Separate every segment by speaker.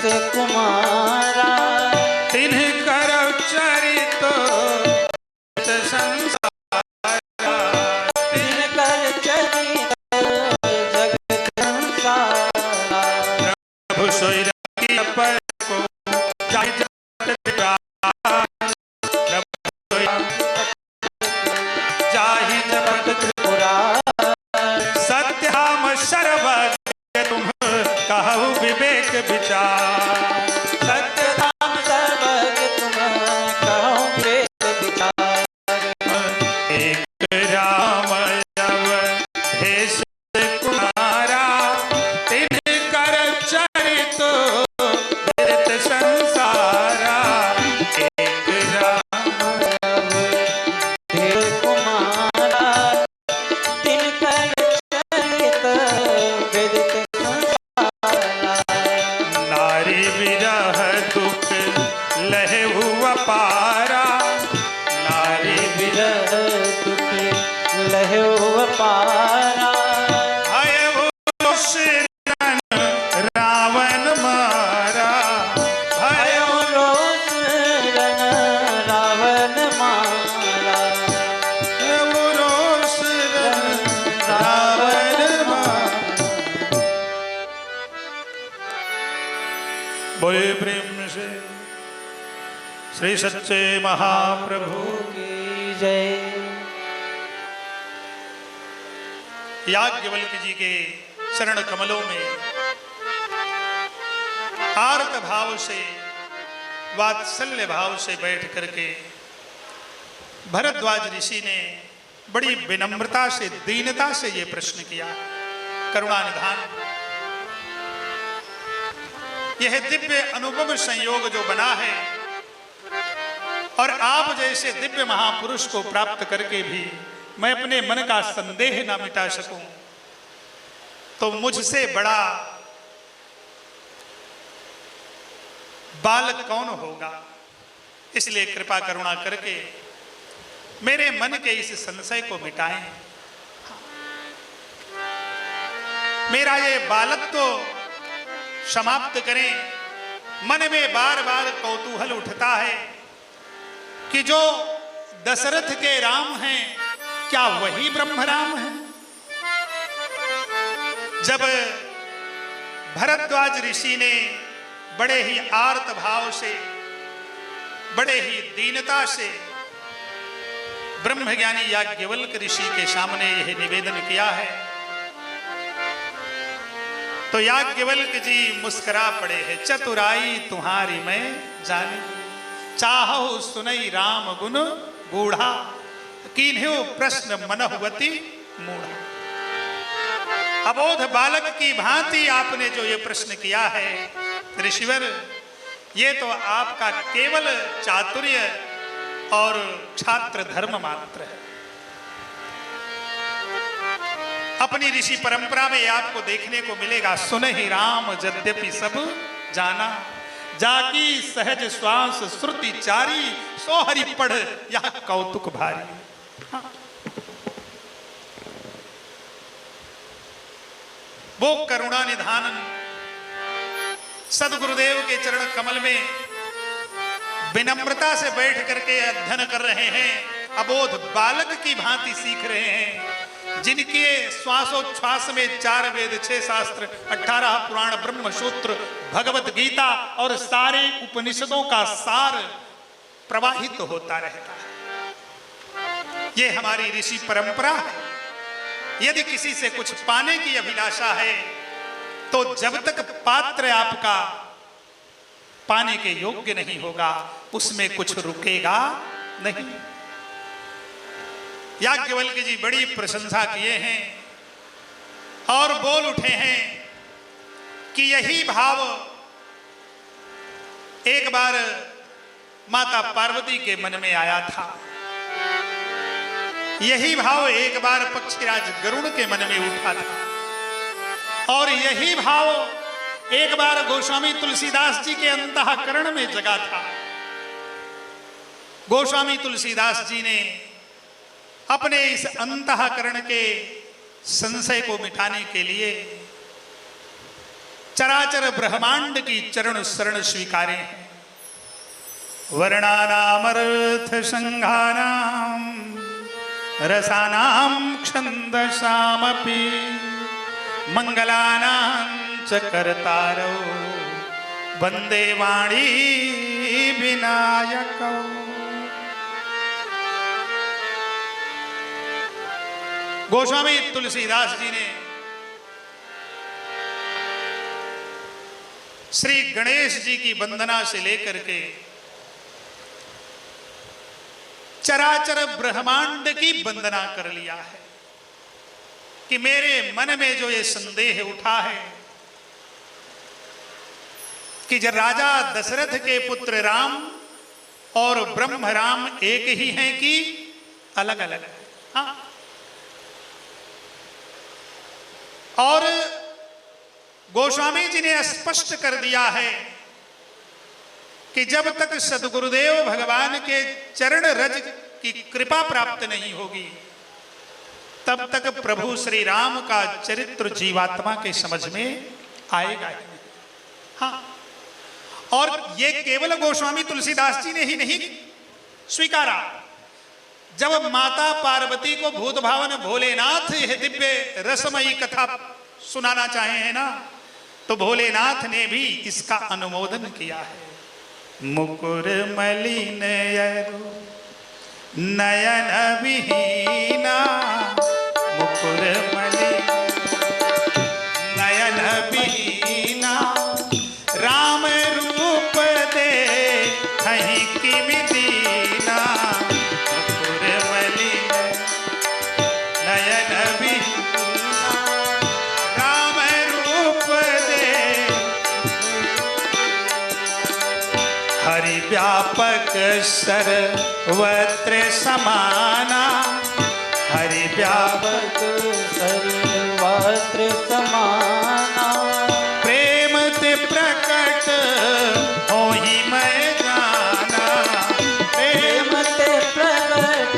Speaker 1: कुमारा
Speaker 2: तिन्ह करौ चरित संसारा,
Speaker 1: तिन कर चरित जगत संसारा।
Speaker 2: प्रभु सोई राखी अपन को जाहि जगत त्रिपुरारी, प्रभु सोई जाहि जगत त्रिपुरारी। सत्याम सर्वज्ञ तुम कहु विवेक विचार,
Speaker 1: सत्यधाम सर्वज्ञ तुम कहो वेद विचार।
Speaker 2: एक राम अवधेश कुमारा, तिन्ह कर चरित विदित संसारा। एक राम
Speaker 1: अवधेश कुमारा तिन कर चरित विदित संसारा।
Speaker 2: नारी विरह दुख लहु अपारा, नारी
Speaker 1: विरह दुख लहो अपारा।
Speaker 2: भयउ सिरन रावण मारा,
Speaker 1: भयो रोष रण रावण मारा।
Speaker 2: भयउ रोष रन रावण मारा। बोले प्रेम से श्री सच्चे महाप्रभु
Speaker 1: की जय।
Speaker 2: याज्ञवल्क्य जी के चरण कमलों में आर्त भाव से, वात्सल्य भाव से बैठ करके भरद्वाज ऋषि ने बड़ी विनम्रता से, दीनता से ये प्रश्न किया। करुणानिधान, यह दिव्य अनुभव संयोग जो बना है और आप जैसे दिव्य महापुरुष को प्राप्त करके भी मैं अपने मन का संदेह ना मिटा सकूं, तो मुझसे बड़ा बालक कौन होगा। इसलिए कृपा करुणा करके मेरे मन के इस संशय को मिटाएं। मेरा ये बालक तो समाप्त करें। मन में बार बार कौतूहल उठता है कि जो दशरथ के राम हैं, क्या वही ब्रह्म राम है। जब भरद्वाज ऋषि ने बड़े ही आर्त भाव से, बड़े ही दीनता से ब्रह्मज्ञानी याज्ञवल्क्य ऋषि के सामने यह निवेदन किया है, तो याज्ञवल्क्य जी मुस्कुरा पड़े हैं। चतुराई तुम्हारी मैं जानी, चाहो सुनई राम गुण गूढ़ा, कीन्ह्यो प्रश्न मनहुवती मूढ़ा। अबोध बालक की भांति आपने जो ये प्रश्न किया है ऋषिवर, ये तो आपका केवल चातुर्य और छात्र धर्म मात्र है। अपनी ऋषि परंपरा में आपको देखने को मिलेगा, सुन ही राम यद्यपि सब जाना, जाकी सहज श्वास श्रुति चारी, सो हरि पढ़ यह कौतुक भारी। हाँ। वो करुणा निधान सदगुरुदेव के चरण कमल में विनम्रता से बैठ करके अध्ययन कर रहे हैं, अबोध बालक की भांति सीख रहे हैं, जिनके श्वासोच्छ्वास में 4 वेद 6 शास्त्र 18 पुराण ब्रह्म सूत्र भगवत गीता और सारे उपनिषदों का सार प्रवाहित होता रहता है। ये हमारी ऋषि परंपरा है। यदि किसी से कुछ पाने की अभिलाषा है तो जब तक पात्र आपका पाने के योग्य नहीं होगा, उसमें कुछ रुकेगा नहीं। याज्ञवल्क्य जी बड़ी प्रशंसा किए हैं और बोल उठे हैं कि यही भाव एक बार माता पार्वती के मन में आया था, यही भाव एक बार पक्षीराज गरुड़ के मन में उठा था, और यही भाव एक बार गोस्वामी तुलसीदास जी के अंतःकरण में जगा था। गोस्वामी तुलसीदास जी ने अपने इस अंतःकरण के संशय को मिटाने के लिए चराचर ब्रह्मांड की चरण शरण स्वीकारे हैं। वर्णानामर्थ संघानाम रसानाम छंदसामपि मंगलानां च कर्तारौ वंदे वाणी विनायकौ। गोस्वामी तुलसीदास जी ने श्री गणेश जी की वंदना से लेकर के चराचर ब्रह्मांड की वंदना कर लिया है कि मेरे मन में जो ये संदेह उठा है कि जब राजा दशरथ के पुत्र राम और ब्रह्म राम एक ही हैं कि अलग अलग है। हाँ। और गोस्वामी जी ने स्पष्ट कर दिया है कि जब तक सदगुरुदेव भगवान के चरण रज की कृपा प्राप्त नहीं होगी तब तक प्रभु श्री राम का चरित्र जीवात्मा के समझ में आएगा ही नहीं। हाँ। और ये केवल गोस्वामी तुलसीदास जी ने ही नहीं स्वीकारा। जब माता पार्वती को भूत भावन भोलेनाथ यह दिव्य रसमयी कथा सुनाना चाहे हैं ना, तो भोलेनाथ ने भी इसका अनुमोदन किया है। मुकुर मलिन यरु नयन विहीना, मुकुर मलिन नयन विहीना, राम रूप दे कहीं की दीना। मुकुर मलिन नयन विहीना, राम रूप दे हरि व्यापक सर्वत्र समाना, हरि व्यापक
Speaker 1: सर्वत्र समाना।
Speaker 2: प्रेम ते प्रकट हो ही मैं जाना,
Speaker 1: प्रेम ते प्रकट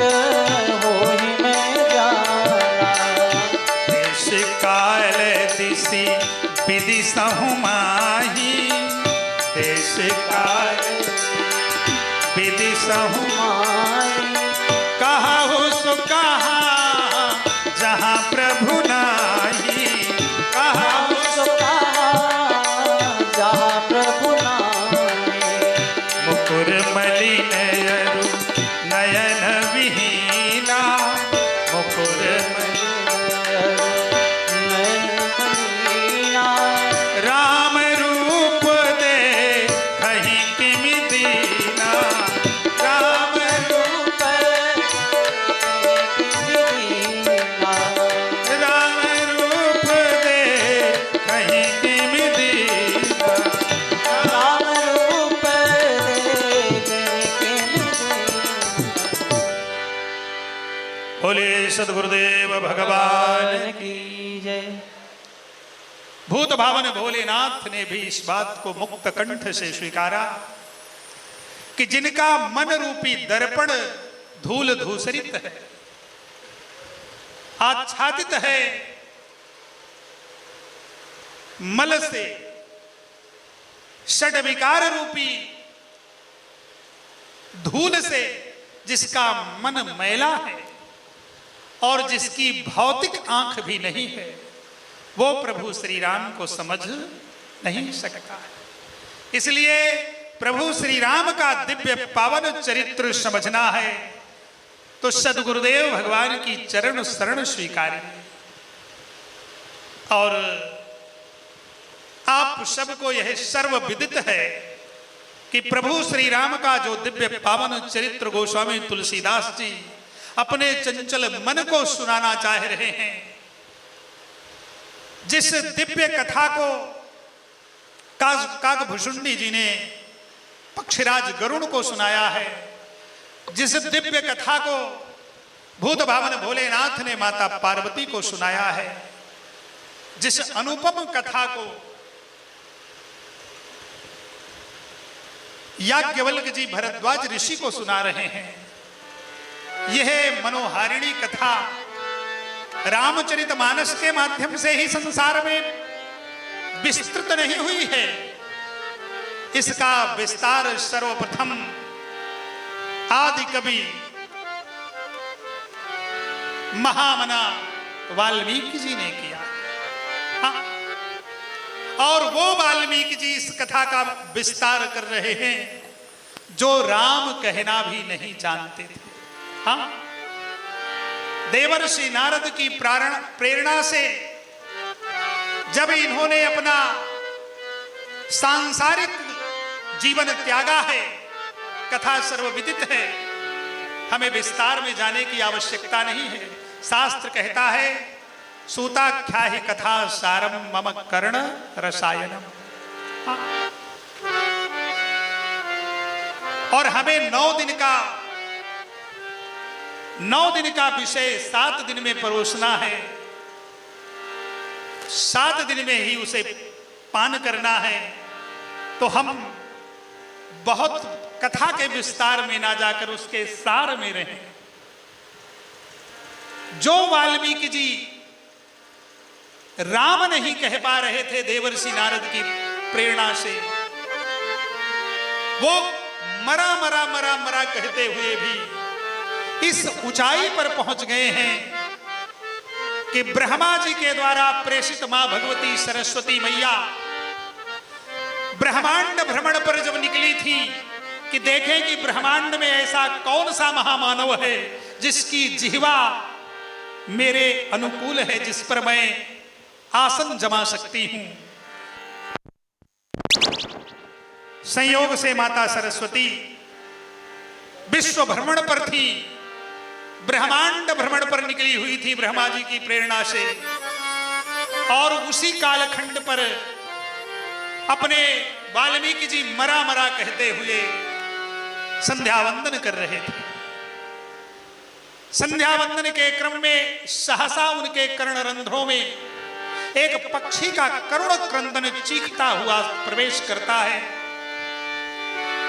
Speaker 1: हो ही मैं जाना।
Speaker 2: देश काल दिशि विधि सहु माही, देश काल विधि सहु
Speaker 1: माही।
Speaker 2: कहा हो सो कहा जहाँ प्रभु नाही, कहा हो
Speaker 1: सो कहा जहाँ प्रभु नामे।
Speaker 2: मुकुर मलिन यरु नयन विहीना, मुकुर
Speaker 1: नयन महीना।
Speaker 2: राम रूप दे कहीं किमि दीना, राम
Speaker 1: रूप दीना।
Speaker 2: राम रूप दे कहीं किमि दीना।
Speaker 1: राम रूप दे
Speaker 2: बोले सद्गुरुदेव भगवान
Speaker 1: की जय।
Speaker 2: भूत भावन भोलेनाथ ने भी इस बात को मुक्त कंठ से स्वीकारा कि जिनका मन रूपी दर्पण धूल धूसरित है, आच्छादित है मल से, षड विकार रूपी धूल से जिसका मन मैला है और जिसकी भौतिक आंख भी नहीं है, वो प्रभु श्री राम को समझ नहीं सकता। इसलिए प्रभु श्री राम का दिव्य पावन चरित्र समझना है तो सद्गुरुदेव भगवान की चरण शरण स्वीकारें। और आप सबको यह सर्व विदित है कि प्रभु श्री राम का जो दिव्य पावन चरित्र गोस्वामी तुलसीदास जी अपने चंचल मन को सुनाना चाह रहे हैं, जिस दिव्य कथा को काकभूषुंडी जी ने पक्षीराज गरुण को सुनाया है, जिस दिव्य कथा को भूत भावन भोलेनाथ ने माता पार्वती को सुनाया है, जिस अनुपम कथा को याज्ञवल्क्य जी भरद्वाज ऋषि को सुना रहे हैं, यह मनोहारिणी कथा रामचरितमानस के माध्यम से ही संसार में विस्तृत नहीं हुई है, इसका विस्तार सर्वप्रथम आदि कवि महामना वाल्मीकि जी ने किया। हाँ, और वो वाल्मीकि जी इस कथा का विस्तार कर रहे हैं जो राम कहना भी नहीं जानते थे। हाँ, देवर्षि नारद की प्रेरणा से जब इन्होंने अपना सांसारिक जीवन त्यागा है, कथा सर्वविदित है, हमें विस्तार में जाने की आवश्यकता नहीं है। शास्त्र कहता है सूताख्या ही कथा सारम मम कर्ण रसायनम। और हमें 9 दिन का विषय 7 दिन में परोसना है, 7 दिन में ही उसे पान करना है। तो हम बहुत कथा के विस्तार में ना जाकर उसके सार में रहें। जो वाल्मीकि जी राम नहीं कह पा रहे थे देवर्षि नारद की प्रेरणा से, वो मरा मरा मरा मरा कहते हुए भी इस ऊंचाई पर पहुंच गए हैं कि ब्रह्मा जी के द्वारा प्रेषित मां भगवती सरस्वती मैया ब्रह्मांड भ्रमण पर जब निकली थी कि देखें कि ब्रह्मांड में ऐसा कौन सा महामानव है जिसकी जिह्वा मेरे अनुकूल है, जिस पर मैं आसन जमा सकती हूं। संयोग से माता सरस्वती विश्व भ्रमण पर थी, ब्रह्मांड भ्रमण पर निकली हुई थी ब्रह्मा जी की प्रेरणा से, और उसी कालखंड पर अपने वाल्मीकि जी मरा मरा कहते हुए संध्या वंदन कर रहे थे। संध्या वंदन के क्रम में सहसा उनके कर्ण रंध्रों में एक पक्षी का करुण क्रंदन चीखता हुआ प्रवेश करता है।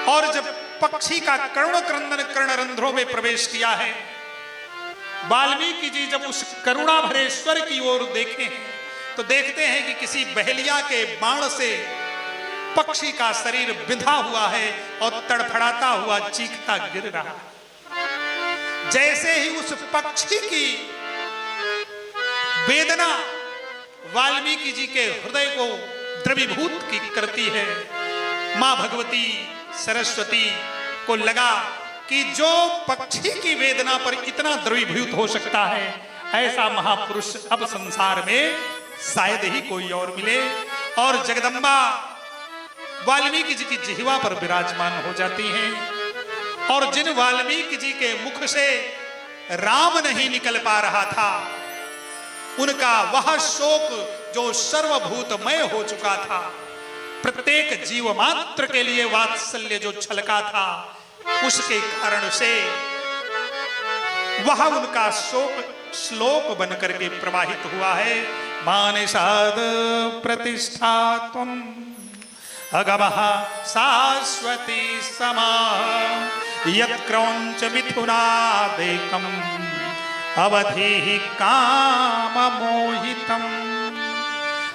Speaker 2: और जब पक्षी का करुण क्रंदन कर्ण रंध्रों में प्रवेश किया है, वाल्मीकि जी जब उस करुणा भरे स्वर की ओर देखे हैं तो देखते हैं कि किसी बहेलिया के बाण से पक्षी का शरीर बिंधा हुआ है और तड़फड़ाता हुआ चीखता गिर रहा है। जैसे ही उस पक्षी की वेदना वाल्मीकि जी के हृदय को द्रवीभूत की करती है, मां भगवती सरस्वती को लगा कि जो पक्षी की वेदना पर इतना द्रवीभूत हो सकता है, ऐसा महापुरुष अब संसार में शायद ही कोई और मिले। और जगदम्बा वाल्मीकि जी की जिह्वा पर विराजमान हो जाती हैं। और जिन वाल्मीकि जी के मुख से राम नहीं निकल पा रहा था, उनका वह शोक जो सर्वभूतमय हो चुका था, प्रत्येक जीव मात्र के लिए वात्सल्य जो छलका था, उसके कारण से वह उनका शोक श्लोक बनकर के प्रवाहित हुआ है। मानसाद प्रतिष्ठा त्वं अगमः शाश्वती समा यत्क्रौंच मिथुनादेकम् अवधिः काममोहितम्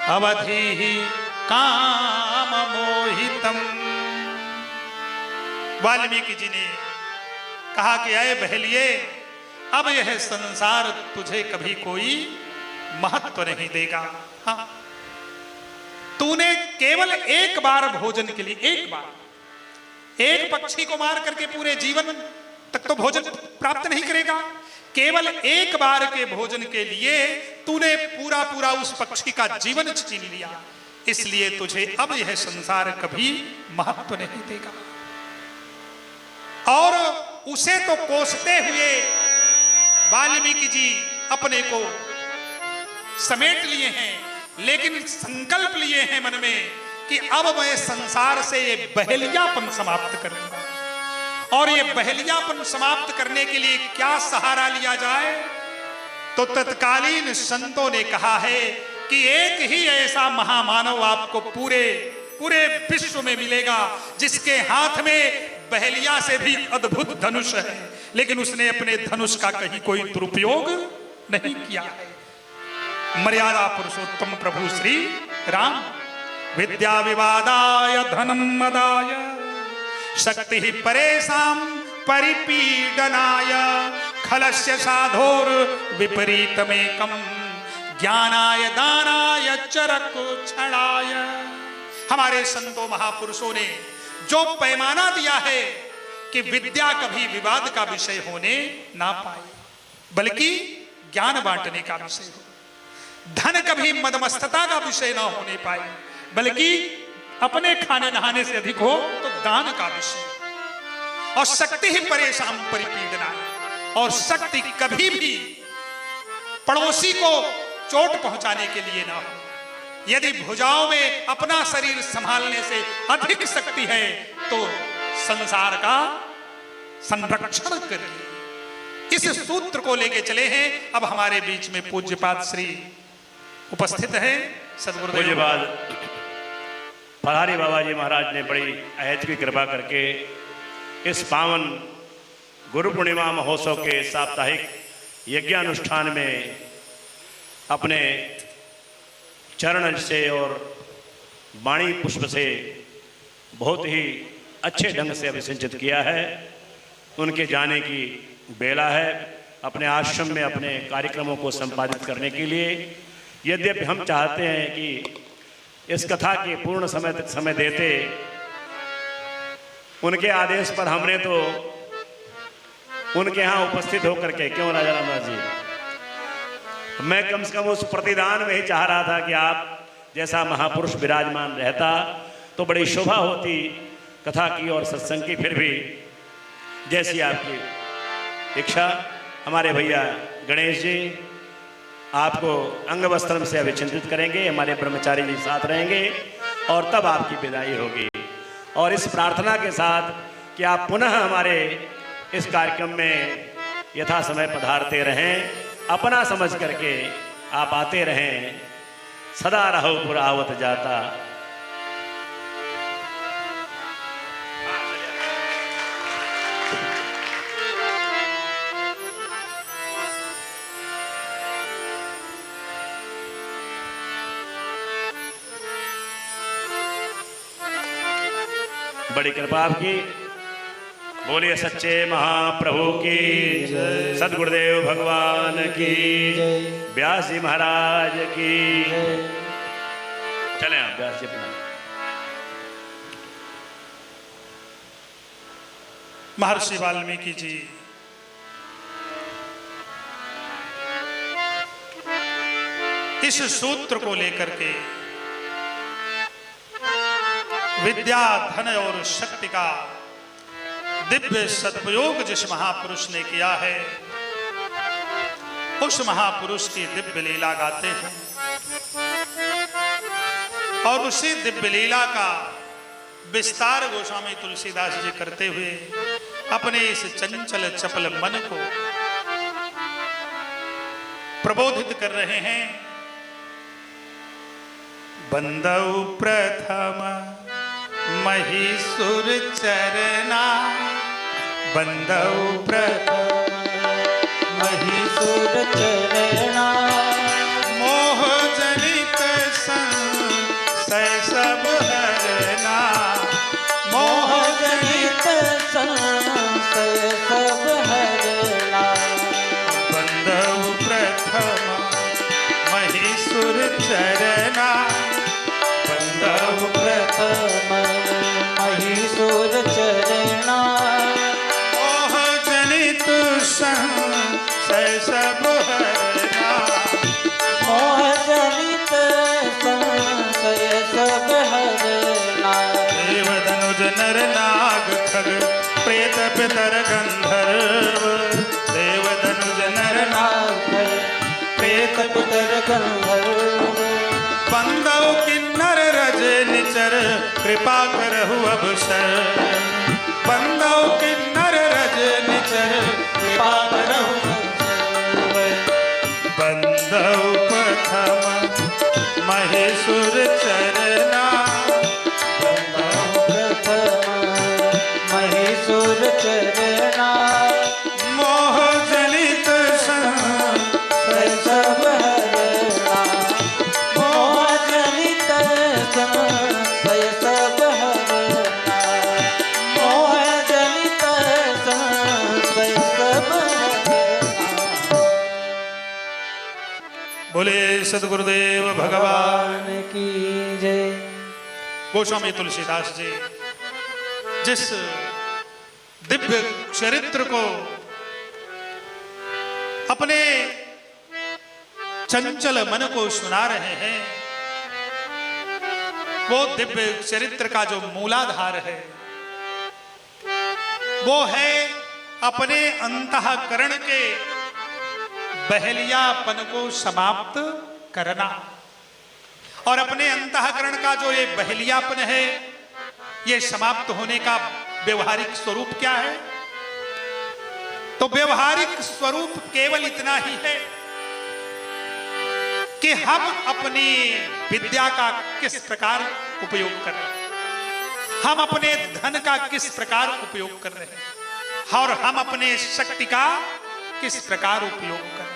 Speaker 2: अवधिः काममोहितम्। वाल्मीकि जी ने कहा कि अय बहलिए, अब यह संसार तुझे कभी कोई महत्व नहीं देगा। हाँ, तूने केवल एक बार भोजन के लिए, एक पक्षी को मार करके पूरे जीवन तक तो भोजन प्राप्त नहीं करेगा। केवल एक बार के भोजन के लिए तूने पूरा पूरा उस पक्षी का जीवन छीन लिया, इसलिए तुझे अब यह संसार कभी महत्व नहीं देगा। और उसे तो कोसते हुए वाल्मीकि जी अपने को समेट लिए हैं, लेकिन संकल्प लिए हैं मन में कि अब मैं संसार से ये बहेलियापन समाप्त करूंगा। और ये बहेलियापन समाप्त करने के लिए क्या सहारा लिया जाए, तो तत्कालीन संतों ने कहा है कि एक ही ऐसा महामानव आपको पूरे विश्व में मिलेगा जिसके हाथ में बहेलिया से भी अद्भुत धनुष है, लेकिन उसने अपने धनुष का कहीं कोई दुरुपयोग नहीं किया है। मर्यादा पुरुषोत्तम प्रभु श्री राम। विद्या विवादाय धनम मदाय शक्ति परेशान परिपीडनाय खलस्य साधोर विपरीतमेकम ज्ञानाय दानाय चरक छड़ाय। हमारे संतों महापुरुषों ने जो पैमाना दिया है कि विद्या कभी विवाद का विषय होने ना पाए, बल्कि ज्ञान बांटने का विषय हो। धन कभी मदमस्तता का विषय ना होने पाए, बल्कि अपने खाने नहाने से अधिक हो तो दान का विषय। और शक्ति ही परेशान परिपीडना, और शक्ति कभी भी पड़ोसी को चोट पहुंचाने के लिए ना हो। यदि भुजाओं में अपना शरीर संभालने से अधिक शक्ति है तो संसार का संरक्षण करिए। इस सूत्र को लेके चले हैं। अब हमारे बीच में पूज्यपाद श्री उपस्थित है। सदगुरुदेव
Speaker 3: पूज्यपाद पधारी बाबा जी महाराज ने बड़ी अहत की कृपा करके इस पावन गुरु पूर्णिमा महोत्सव के साप्ताहिक यज्ञानुष्ठान में अपने चरण से और वाणी पुष्प से बहुत ही अच्छे ढंग से अभिसिंचित किया है। उनके जाने की बेला है अपने आश्रम में अपने कार्यक्रमों को संपादित करने के लिए। यद्यपि हम चाहते हैं कि इस कथा के पूर्ण समय तक समय देते, उनके आदेश पर हमने तो उनके यहाँ उपस्थित होकर के, क्यों राजा रामदास जी, मैं कम से कम उस प्रतिदान में ही चाह रहा था कि आप जैसा महापुरुष विराजमान रहता तो बड़ी शोभा होती कथा की और सत्संग की। फिर भी जैसी आपकी इच्छा। हमारे भैया गणेश जी आपको अंग वस्त्रम से अभिचिंतित करेंगे, हमारे ब्रह्मचारी जी साथ रहेंगे और तब आपकी विदाई होगी। और इस प्रार्थना के साथ कि आप पुनः हमारे इस कार्यक्रम में यथा समय पधारते रहें, अपना समझ करके आप आते रहें। सदा रहो पुरावत जाता। बड़ी कृपा आपकी। बोलिए सच्चे महाप्रभु की, सदगुरुदेव भगवान की, व्यास जी महाराज की। चलें आप व्यास जी अपना।
Speaker 2: महर्षि वाल्मीकि जी इस सूत्र को लेकर के विद्या, धन और शक्ति का दिव्य सदुपयोग जिस महापुरुष ने किया है, उस महापुरुष की दिव्य लीला गाते हैं। और उसी दिव्य लीला का विस्तार गोस्वामी तुलसीदास जी करते हुए अपने इस चंचल चपल मन को प्रबोधित कर रहे हैं। बंदौ प्रथम महिषुर चरना, बंदौ प्रथम
Speaker 1: महिषुर चरना,
Speaker 2: मोह जनित संशय सब हरना,
Speaker 1: मोह जनित संशय सब हरना।
Speaker 2: बंदौ प्रथम महिषुर चरना, बंदौ
Speaker 1: प्रथम महिषुर चरना,
Speaker 2: मोह जनित संशय सब हरना,
Speaker 1: मोह जनित संशय सब हरना।
Speaker 2: देव धनुज नर नाग खग प्रेत पितर गंधर्व, देव धनुज नर नाग
Speaker 1: प्रेत पितर गंधर्व,
Speaker 2: बंदौ किन्नर रज निचर कृपा करहु अवसर, बंदौ किन्नर रज निचर कृपा करहु अवसर। बंदौ प्रथम महेश्वर चरना,
Speaker 1: बंदौ प्रथम महिषुर चरना,
Speaker 2: मोह जनित
Speaker 1: संशय सब हरना, मोह जनित संशय
Speaker 2: बोले सदगुरुदेव भगवान।
Speaker 1: भगवान की जय।
Speaker 2: गोस्वामी तुलसीदास जी जिस दिव्य चरित्र को अपने चंचल मन को सुना रहे हैं, वो दिव्य चरित्र का जो मूलाधार है वो है अपने अंतःकरण के बहलियापन को समाप्त करना। और अपने अंतःकरण का जो ये बहलियापन है, ये समाप्त होने का व्यवहारिक स्वरूप क्या है? तो व्यवहारिक स्वरूप केवल इतना ही है कि हम अपनी विद्या का किस प्रकार उपयोग कर रहे हैं, हम अपने धन का किस प्रकार उपयोग कर रहे हैं, और हम अपने शक्ति का किस प्रकार उपयोग कर रहे हैं।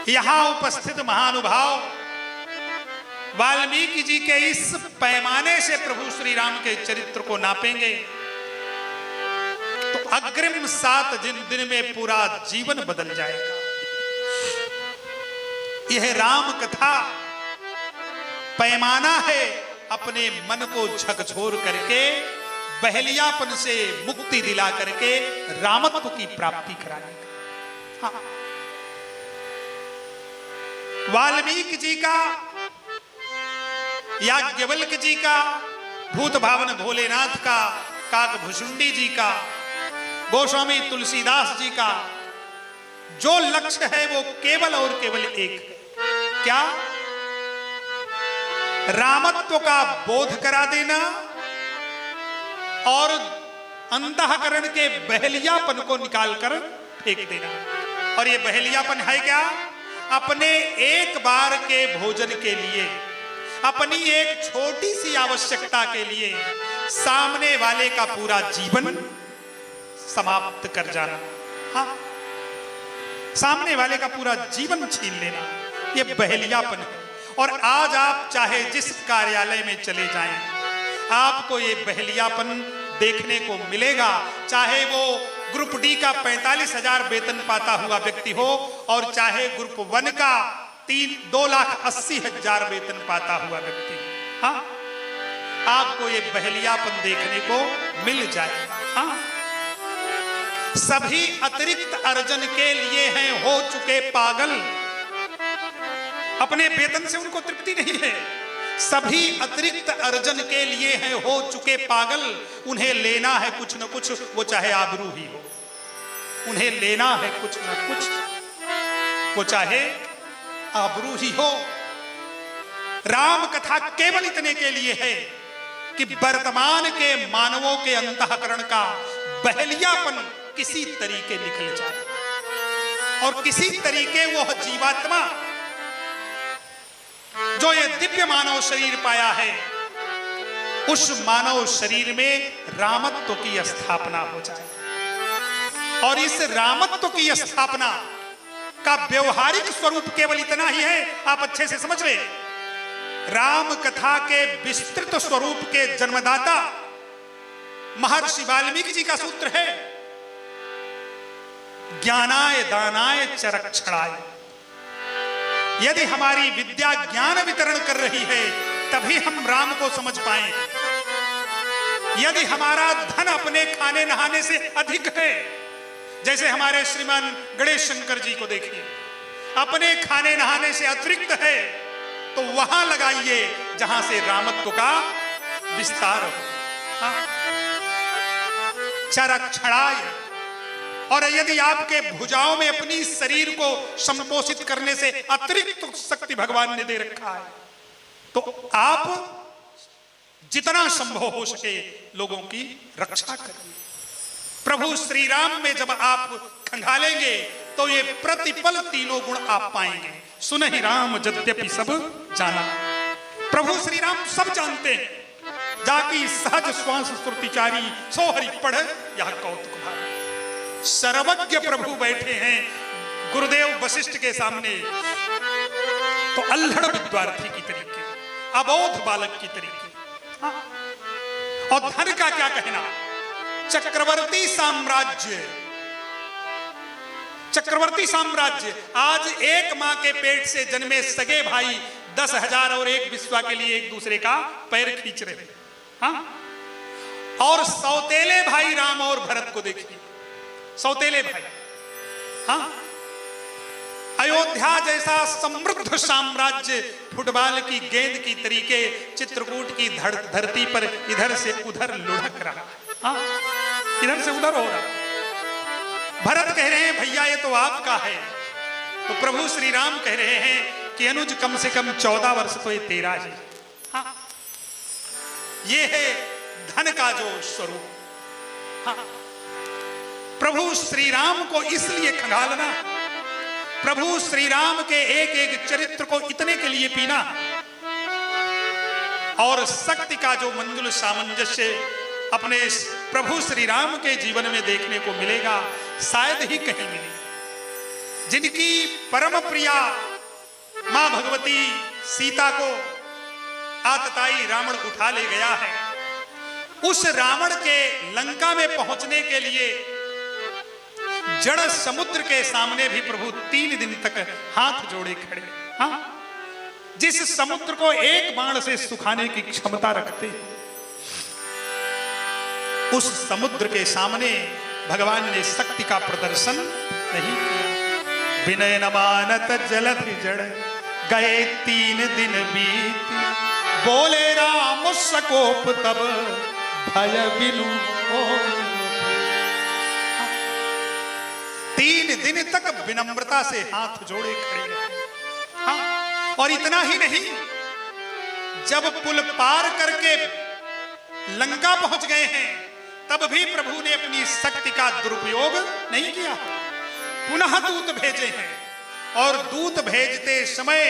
Speaker 2: यहां उपस्थित महानुभाव वाल्मीकि जी के इस पैमाने से प्रभु श्री राम के चरित्र को नापेंगे तो अग्रिम 7 दिन में पूरा जीवन बदल जाएगा। यह राम कथा पैमाना है अपने मन को झकझोर करके बहलियापन से मुक्ति दिला करके रामत्व की प्राप्ति कराने का। हाँ। वाल्मीकि जी का, याज्ञवल्क्य जी का, भूत भावन भोलेनाथ का, काकभुषुंडी जी का, गोस्वामी तुलसीदास जी का जो लक्ष्य है वो केवल और केवल एक है। क्या? रामत्व का बोध करा देना और अंतःकरण के बहलियापन को निकालकर फेंक देना। और ये बहलियापन है क्या? अपने एक बार के भोजन के लिए, अपनी एक छोटी सी आवश्यकता के लिए सामने वाले का पूरा जीवन समाप्त कर जाना। हाँ, सामने वाले का पूरा जीवन छीन लेना, ये बहलियापन है। और आज आप चाहे जिस कार्यालय में चले जाएं, आपको ये बहलियापन देखने को मिलेगा, चाहे वो ग्रुप डी का 45,000 वेतन पाता हुआ व्यक्ति हो और चाहे ग्रुप 1 का 2,80,000 वेतन पाता हुआ व्यक्ति हो। हाँ, आपको ये बहलियापन देखने को मिल जाएगा। हाँ, सभी अतिरिक्त अर्जन के लिए हैं हो चुके पागल। अपने वेतन से उनको तृप्ति नहीं है, सभी अतिरिक्त अर्जन के लिए हैं हो चुके पागल। उन्हें लेना है कुछ न कुछ, वो चाहे आबरू ही हो। उन्हें लेना है कुछ न कुछ, वो चाहे आबरू ही हो। राम कथा केवल इतने के लिए है कि वर्तमान के मानवों के अंतःकरण का बहलियापन किसी तरीके निकल जाए और किसी तरीके वो जीवात्मा जो ये दिव्य मानव शरीर पाया है, उस मानव शरीर में रामत्व की स्थापना हो जाए। और इस रामत्व की स्थापना का व्यवहारिक स्वरूप केवल इतना ही है, आप अच्छे से समझ ले। राम कथा के विस्तृत स्वरूप के जन्मदाता महर्षि वाल्मीकि जी का सूत्र है, ज्ञानाय दानाय च रक्षणाय। यदि हमारी विद्या ज्ञान वितरण कर रही है तभी हम राम को समझ पाए। यदि हमारा धन अपने खाने नहाने से अधिक है, जैसे हमारे श्रीमान गणेश शंकर जी को देखिए, अपने खाने नहाने से अतिरिक्त है, तो वहां लगाइए जहां से रामत्व का विस्तार हो। हाँ। चरक्षणाय। और यदि आपके भुजाओं में अपनी शरीर को संपोषित करने से अतिरिक्त शक्ति भगवान ने दे रखा है, तो आप जितना संभव हो सके लोगों की रक्षा करिए। प्रभु श्री राम में जब आप खंगालेंगे तो ये प्रतिपल तीनों गुण आप पाएंगे। सुनहि राम यद्यपि सब जाना। प्रभु श्री राम सब जानते हैं। जाकी सहज श्वास श्रुतिचारी सो हरि पढ़ यह कौतुक भारी। सर्वज्ञ प्रभु बैठे हैं गुरुदेव वशिष्ठ के सामने, तो अल्हड़ विद्यार्थी की तरीके, अबोध बालक की तरीके। हाँ। और धन का क्या कहना? चक्रवर्ती साम्राज्य चक्रवर्ती साम्राज्य, आज एक मां के पेट से जन्मे सगे भाई 10,000 और एक विश्वा के लिए एक दूसरे का पैर खींच रहे थे। हाँ? और सौतेले भाई राम और भरत को देखिए, सौतेले भाई। हाँ? अयोध्या जैसा समृद्ध साम्राज्य फुटबॉल की गेंद की तरीके चित्रकूट की धरती पर इधर से उधर लुढ़क रहा। हाँ? इधर से उधर हो रहा। भरत कह रहे हैं भैया ये तो आपका है, तो प्रभु श्री राम कह रहे हैं कि अनुज कम से कम 14 वर्ष तो ये तेरा है। हाँ? ये है धन का जो स्वरूप। हाँ? प्रभु श्री राम को इसलिए खंगालना, प्रभु श्री राम के एक एक चरित्र को इतने के लिए पीना, और शक्ति का जो मंजुल सामंजस्य अपने प्रभु श्री राम के जीवन में देखने को मिलेगा, शायद ही कहीं मिले। जिनकी परम प्रिया मां भगवती सीता को आतताई रावण उठा ले गया है, उस रावण के लंका में पहुंचने के लिए जड़ समुद्र के सामने भी प्रभु 3 दिन तक हाथ जोड़े खड़े। हाँ? जिस समुद्र को एक बाण से सुखाने की क्षमता रखते, उस समुद्र के सामने भगवान ने शक्ति का प्रदर्शन नहीं किया। विनय न मानत जलधि जड़ गए 3 दिन बीत, बोले राम सकोप तब भय बिनु होई। 3 दिन तक विनम्रता से हाथ जोड़े खड़े रहे। हाँ? और इतना ही नहीं, जब पुल पार करके लंका पहुंच गए हैं, तब भी प्रभु ने अपनी शक्ति का दुरुपयोग नहीं किया, पुनः दूत भेजे हैं। और दूत भेजते समय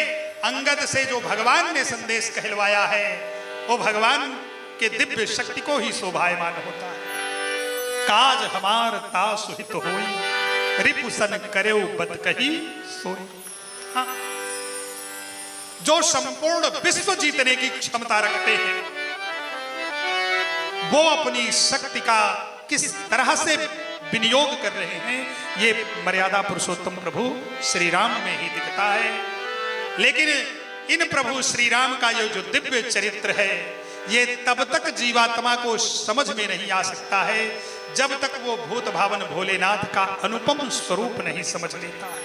Speaker 2: अंगद से जो भगवान ने संदेश कहलवाया है, वो भगवान के दिव्य शक्ति को ही शोभायमान होता है। काज हमार तासु हित होई, रिपुसन करेउ बत कही सोई। हाँ? जो संपूर्ण विश्व जीतने की क्षमता रखते हैं, वो अपनी शक्ति का किस तरह से विनियोग कर रहे हैं, ये मर्यादा पुरुषोत्तम प्रभु श्री राम में ही दिखता है। लेकिन इन प्रभु श्री राम का ये जो दिव्य चरित्र है, ये तब तक जीवात्मा को समझ में नहीं आ सकता है जब तक वो भूत भावन भोलेनाथ का अनुपम स्वरूप नहीं समझ लेता है।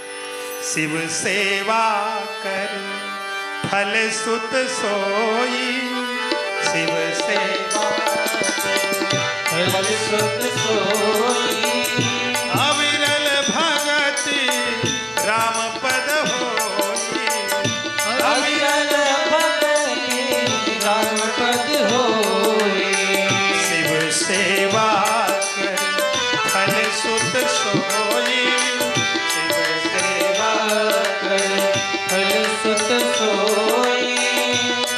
Speaker 2: शिव सेवा कर फल सुत सोई, शिव सेवा
Speaker 1: फल सुत सोई,
Speaker 2: अविरल भगति राम पद होई,
Speaker 1: अविरल भगति राम पद होई।
Speaker 2: शिव सेवा कर फल सुत सोई,
Speaker 1: शिव सेवा कर फल सुत सोई,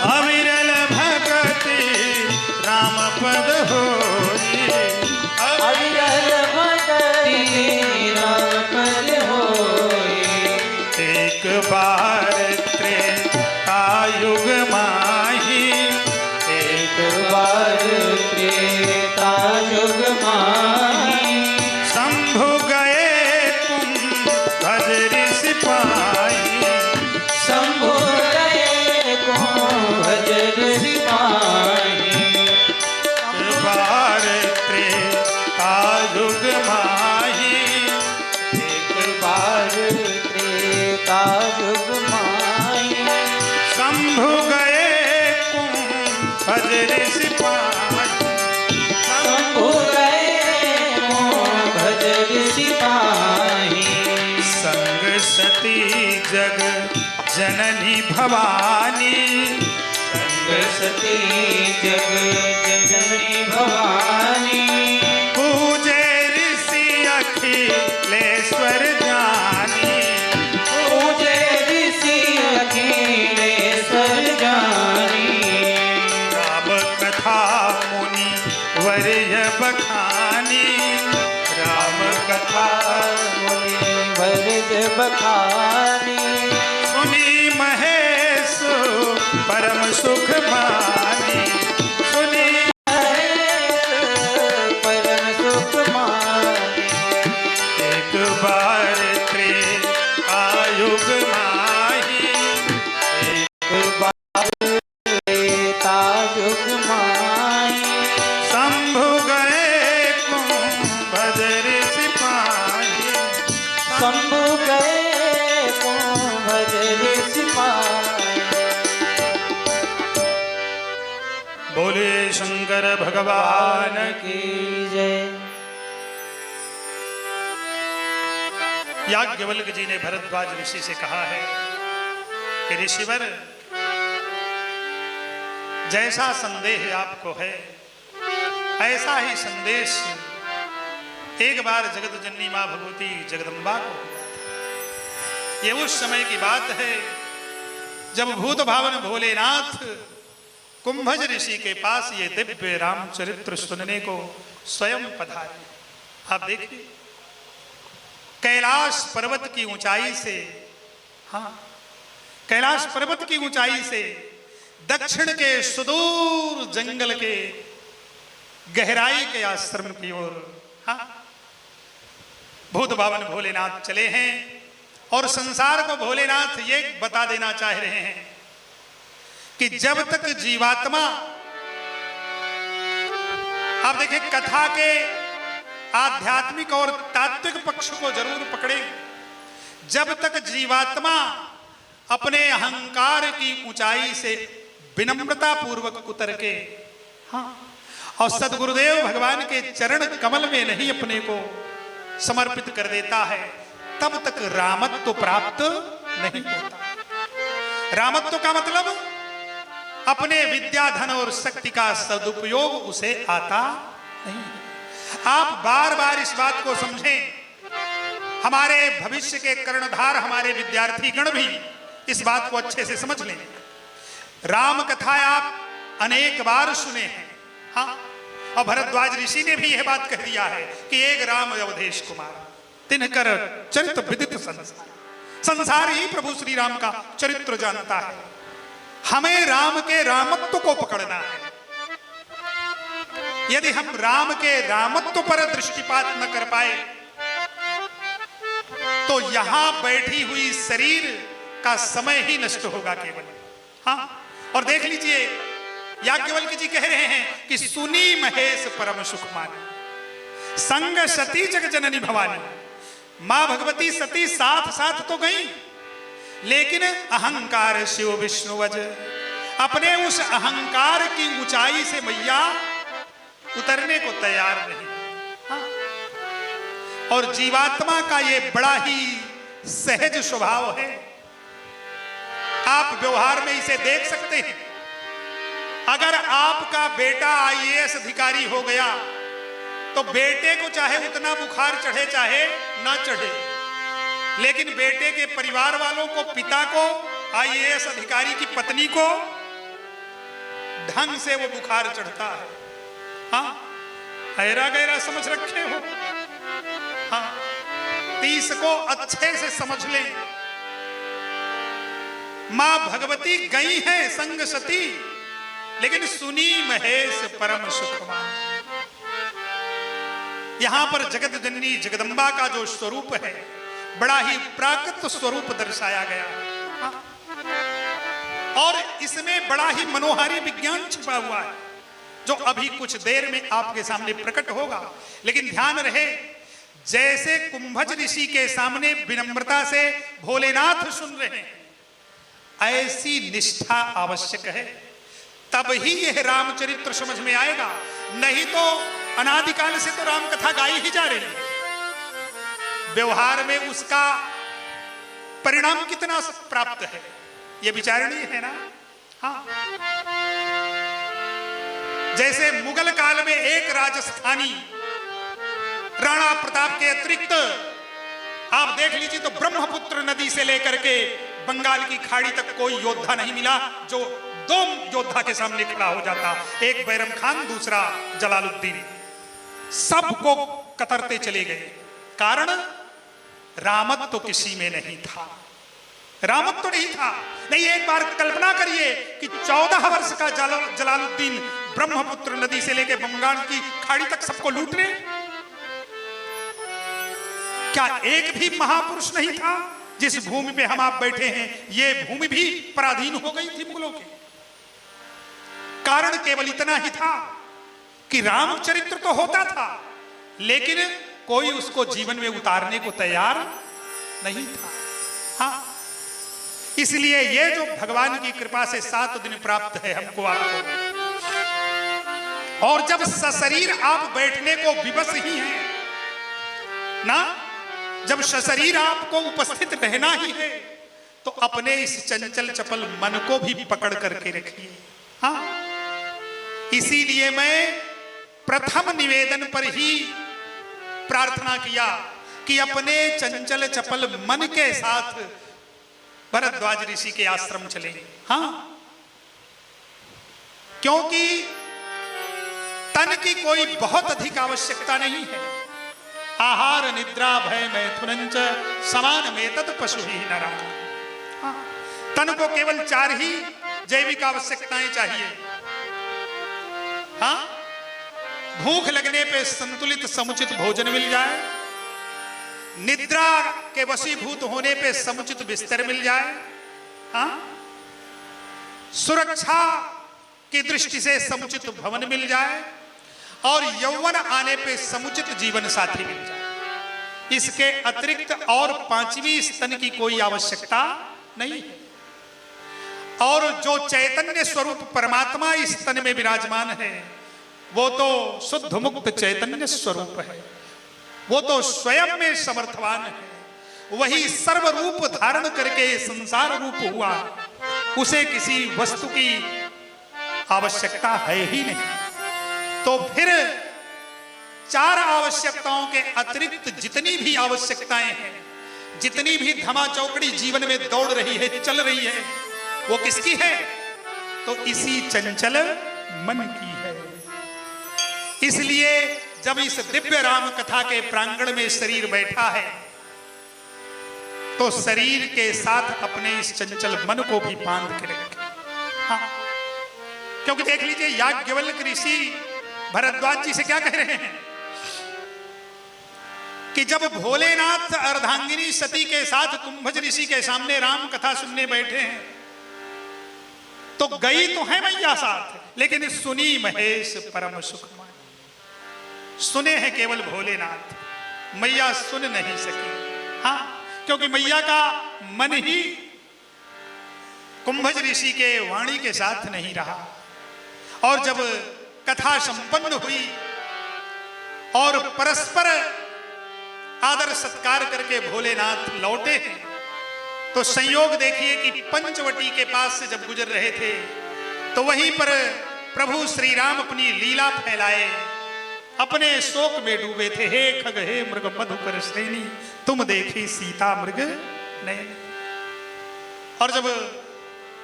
Speaker 2: अविरल भगति राम पद होई,
Speaker 1: अविरल भगति राम पद होई।
Speaker 2: एक बार त्रेतायुग माही,
Speaker 1: एक बार त्रेता युग माही,
Speaker 2: शंभु गए तुम भज सिपाही,
Speaker 1: शंभु गए को भजर सिपाही।
Speaker 2: एक बार त्रेतायुग माही,
Speaker 1: एक बार त्रेता युग माही,
Speaker 2: शंभु गए तुम भज सिपाही,
Speaker 1: शंभु गए को भजर सिपाही।
Speaker 2: संग सती जग जननी भवानी,
Speaker 1: संग सती जग जननी भवानी,
Speaker 2: पूजे ऋषि अखिलेश्वर जानी,
Speaker 1: पूजे ऋषि अखिलेश्वर जानी।
Speaker 2: राम कथा मुनि वर्य बखानी, राम कथा
Speaker 1: मुनि वर्ज बखानी,
Speaker 2: सुनी महेश परम सुख मानी, सुनी
Speaker 1: परम सुख मानी।
Speaker 2: एक बार
Speaker 1: माई।
Speaker 2: शंभु गए कुंभज ऋषि पाए,
Speaker 1: शंभु गए कुंभज ऋषि पाए।
Speaker 2: बोले शंकर भगवान
Speaker 1: की जय।
Speaker 2: याज्ञवल्क्य जी ने भरद्वाज ऋषि से कहा है कि ऋषिवर, जैसा संदेह आपको है ऐसा ही संदेश एक बार जगत जननी मां भगवती जगदम्बा को हुआ। ये उस समय की बात है जब भूत भावन भोलेनाथ कुंभज ऋषि के पास ये दिव्य रामचरित्र सुनने को स्वयं पधारे। आप देखिए, कैलाश पर्वत की ऊंचाई से, हाँ, कैलाश पर्वत की ऊंचाई से दक्षिण के सुदूर जंगल के गहराई के आश्रम की ओर, हाँ, भूत भावन भोलेनाथ चले हैं और संसार को भोलेनाथ ये बता देना चाह रहे हैं कि जब तक जीवात्मा, आप देखिए कथा के आध्यात्मिक और तात्विक पक्ष को जरूर पकड़े, जब तक जीवात्मा अपने अहंकार की ऊंचाई से विनम्रता पूर्वक उतर के, हाँ, और सदगुरुदेव भगवान के चरण कमल में नहीं अपने को समर्पित कर देता है, तब तक रामत्व प्राप्त नहीं होता। रामत्व का मतलब अपने विद्या धन और शक्ति का सदुपयोग उसे आता नहीं। आप बार बार इस बात को समझें, हमारे भविष्य के कर्णधार हमारे विद्यार्थी गण भी इस बात को अच्छे से समझ लें। राम कथाएं आप अनेक बार सुने हैं, हाँ, और भरद्वाज ऋषि ने भी यह बात कह दिया है कि एक राम अवधेश कुमार तिनकर चरित्र विदित संसार। संसार ही प्रभु श्री राम का चरित्र जानता है। हमें राम के रामत्व को पकड़ना है। यदि हम राम के रामत्व पर दृष्टिपात न कर पाए तो यहां बैठी हुई शरीर का समय ही नष्ट होगा केवल। हाँ, और देख लीजिए, याज्ञवल्क्य जी कह रहे हैं कि सुनी महेश परम सुख मानी, संग सती जग जननी भवानी। मां भगवती सती साथ साथ तो गई, लेकिन अहंकार शिव विष्णु वज, अपने उस अहंकार की ऊंचाई से मैया उतरने को तैयार नहीं। हाँ? और जीवात्मा का ये बड़ा ही सहज स्वभाव है। आप व्यवहार में इसे देख सकते हैं। अगर आपका बेटा आईएएस अधिकारी हो गया तो बेटे को चाहे उतना बुखार चढ़े चाहे ना चढ़े, लेकिन बेटे के परिवार वालों को, पिता को, आईएएस अधिकारी की पत्नी को ढंग से वो बुखार चढ़ता है। हाँ, ऐरा गैरा समझ रखे हो। हाँ, 30 को अच्छे से समझ लें। मां भगवती गई है संग सती, लेकिन सुनी महेश परम सुखमान। यहां पर जगत जननी जगदम्बा का जो स्वरूप है, बड़ा ही प्राकृत स्वरूप दर्शाया गया है। हाँ? और इसमें बड़ा ही मनोहारी विज्ञान छिपा हुआ है, जो अभी कुछ देर में आपके सामने प्रकट होगा। लेकिन ध्यान रहे, जैसे कुंभज ऋषि के सामने विनम्रता से भोलेनाथ सुन रहे हैं, ऐसी निष्ठा आवश्यक है, तब ही यह रामचरित्र समझ में आएगा। नहीं तो अनादिकाल से तो राम कथा गाई ही जा रही है, व्यवहार में उसका परिणाम कितना प्राप्त है यह विचारणीय है ना। हाँ, जैसे मुगल काल में एक राजस्थानी राणा प्रताप के अतिरिक्त आप देख लीजिए तो ब्रह्मपुत्र नदी से लेकर के बंगाल की खाड़ी तक कोई योद्धा नहीं मिला जो 2 योद्धा के सामने खड़ा हो जाता। एक बैरम खान, दूसरा जलालुद्दीन, सबको कतरते चले गए। कारण रामत्व तो किसी में नहीं था। रामत्व तो नहीं था। नहीं, एक बार कल्पना करिए कि 14 वर्ष का जलालुद्दीन ब्रह्मपुत्र नदी से लेकर बंगाल की खाड़ी तक सबको लूटने, क्या एक भी महापुरुष नहीं था? जिस भूमि पे हम आप बैठे हैं, ये भूमि भी पराधीन हो गई थी मुगलों के। कारण केवल इतना ही था कि रामचरित्र तो होता था, लेकिन कोई उसको जीवन में उतारने को तैयार नहीं था। हाँ, इसलिए ये जो भगवान की कृपा से 7 दिन प्राप्त है हमको आपको, और जब सशरीर आप बैठने को विवश ही हैं ना, जब सशरीर आपको उपस्थित रहना ही है, तो अपने इस चंचल चपल मन को भी पकड़ करके रखिए। हाँ, इसीलिए मैं प्रथम निवेदन पर ही प्रार्थना किया कि अपने चंचल चपल मन के साथ भरद्वाज ऋषि के आश्रम चले। हाँ, क्योंकि तन की कोई बहुत अधिक आवश्यकता नहीं है। आहार निद्रा भय मैथुनंच समान में तत् पशु ही नरा। तन को केवल 4 ही जैविक आवश्यकताएं चाहिए। हाँ, भूख लगने पे संतुलित समुचित भोजन मिल जाए, निद्रा के वशीभूत होने पे समुचित बिस्तर मिल जाए, हाँ, सुरक्षा की दृष्टि से समुचित भवन मिल जाए, और यौवन आने पे समुचित जीवन साथी मिल जाए। इसके अतिरिक्त और 5वीं स्तन की कोई आवश्यकता नहीं है। और जो चैतन्य स्वरूप परमात्मा इस स्तन में विराजमान है, वो तो शुद्ध मुक्त चैतन्य स्वरूप है, वो तो स्वयं में समर्थवान है। वही सर्व रूप धारण करके संसार रूप हुआ, उसे किसी वस्तु की आवश्यकता है ही नहीं। तो फिर 4 आवश्यकताओं के अतिरिक्त जितनी भी आवश्यकताएं हैं, जितनी भी धमा चौकड़ी जीवन में दौड़ रही है, चल रही है, वो किसकी है? तो इसी चंचल मन की है। इसलिए जब इस दिव्य राम कथा के प्रांगण में शरीर बैठा है, तो शरीर के साथ अपने इस चंचल मन को भी बांध के रखे। हाँ, क्योंकि देख लीजिए याज्ञवल्क्य ऋषि भरद्वाज जी से क्या कह रहे हैं कि जब भोलेनाथ अर्धांगिनी सती के साथ कुंभज ऋषि के सामने राम कथा सुनने बैठे हैं, तो गई तो है मैया साथ, लेकिन सुनी महेश परम सुखमय। सुने हैं केवल भोलेनाथ, मैया सुन नहीं सकी। हाँ, क्योंकि मैया का मन ही कुंभज ऋषि के वाणी के साथ नहीं रहा। और जब कथा संपन्न हुई और परस्पर आदर सत्कार करके भोलेनाथ लौटे हैं, तो संयोग देखिए कि पंचवटी के पास से जब गुजर रहे थे, तो वहीं पर प्रभु श्री राम अपनी लीला फैलाए अपने शोक में डूबे थे। हे खग हे मृग मधुकर श्रेणी, तुम देखी सीता मृग नयन। और जब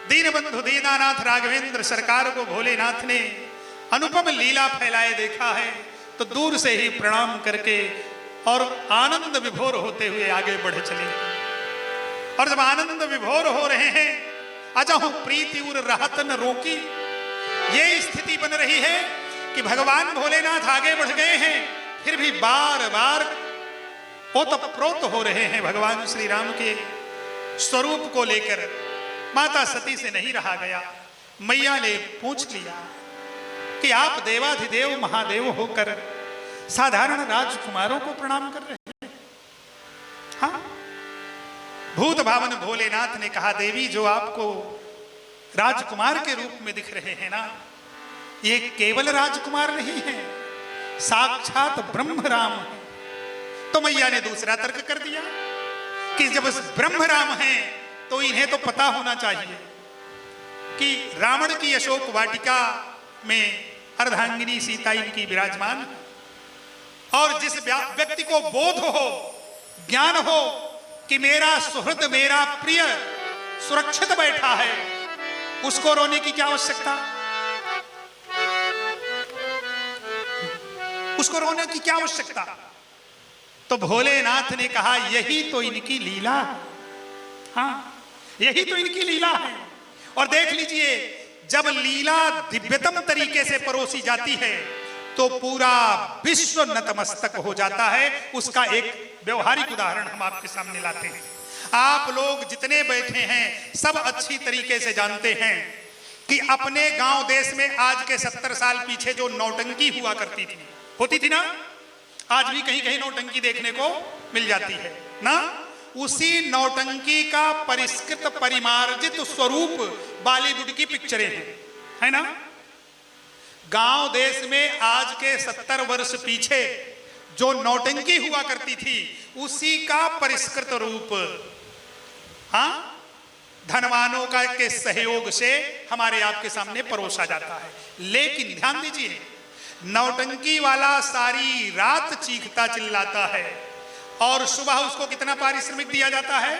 Speaker 2: दीनबंधु दीनानाथ राघवेंद्र सरकार को भोलेनाथ ने अनुपम लीला फैलाए देखा है, तो दूर से ही प्रणाम करके और आनंद विभोर होते हुए आगे बढ़े चले। और जब आनंद विभोर हो रहे हैं, अजहु प्रीति उर रहत न रोकी, ये स्थिति बन रही है कि भगवान भोलेनाथ आगे बढ़ गए हैं, फिर भी बार बार ओतप्रोत हो रहे हैं भगवान श्री राम के स्वरूप को लेकर। माता सती से नहीं रहा गया, मैया ने पूछ लिया कि आप देवाधिदेव महादेव होकर साधारण राजकुमारों को प्रणाम कर रहे हैं? हाँ, भूत भावन भोलेनाथ ने कहा, देवी जो आपको राजकुमार के रूप में दिख रहे हैं ना, ये केवल राजकुमार नहीं है, साक्षात ब्रह्म राम है। तो मैया ने दूसरा तर्क कर दिया कि जब ब्रह्म राम है तो इन्हें तो पता होना चाहिए कि रावण की अशोक वाटिका में अर्धांगिनी सीता इनकी विराजमान है। और जिस व्यक्ति को बोध हो, ज्ञान हो कि मेरा सुहृद मेरा प्रिय सुरक्षित बैठा है, उसको रोने की क्या आवश्यकता? उसको रोने की क्या आवश्यकता? तो भोलेनाथ ने कहा, यही तो इनकी लीला है। हाँ, यही तो इनकी लीला है। और देख लीजिए, जब लीला दिव्यतम तरीके से परोसी जाती है तो पूरा विश्व नतमस्तक हो जाता है। उसका एक व्यवहारिक उदाहरण हम आपके सामने लाते हैं। आप लोग जितने बैठे हैं सब अच्छी तरीके से जानते हैं कि अपने गांव देश में आज के 70 साल पीछे जो नौटंकी हुआ करती थी, होती थी ना, आज भी कहीं कहीं नौटंकी देखने को मिल जाती है ना, उसी नौटंकी का परिष्कृत परिमार्जित स्वरूप बॉलीवुड की पिक्चरें हैं, है ना। गांव देश में आज के 70 वर्ष पीछे जो नौटंकी हुआ करती थी, उसी का परिष्कृत रूप, हाँ, धनवानों का के सहयोग से हमारे आपके सामने परोसा जाता है। लेकिन ध्यान दीजिए, नौटंकी वाला सारी रात चीखता चिल्लाता है और सुबह उसको कितना पारिश्रमिक दिया जाता है?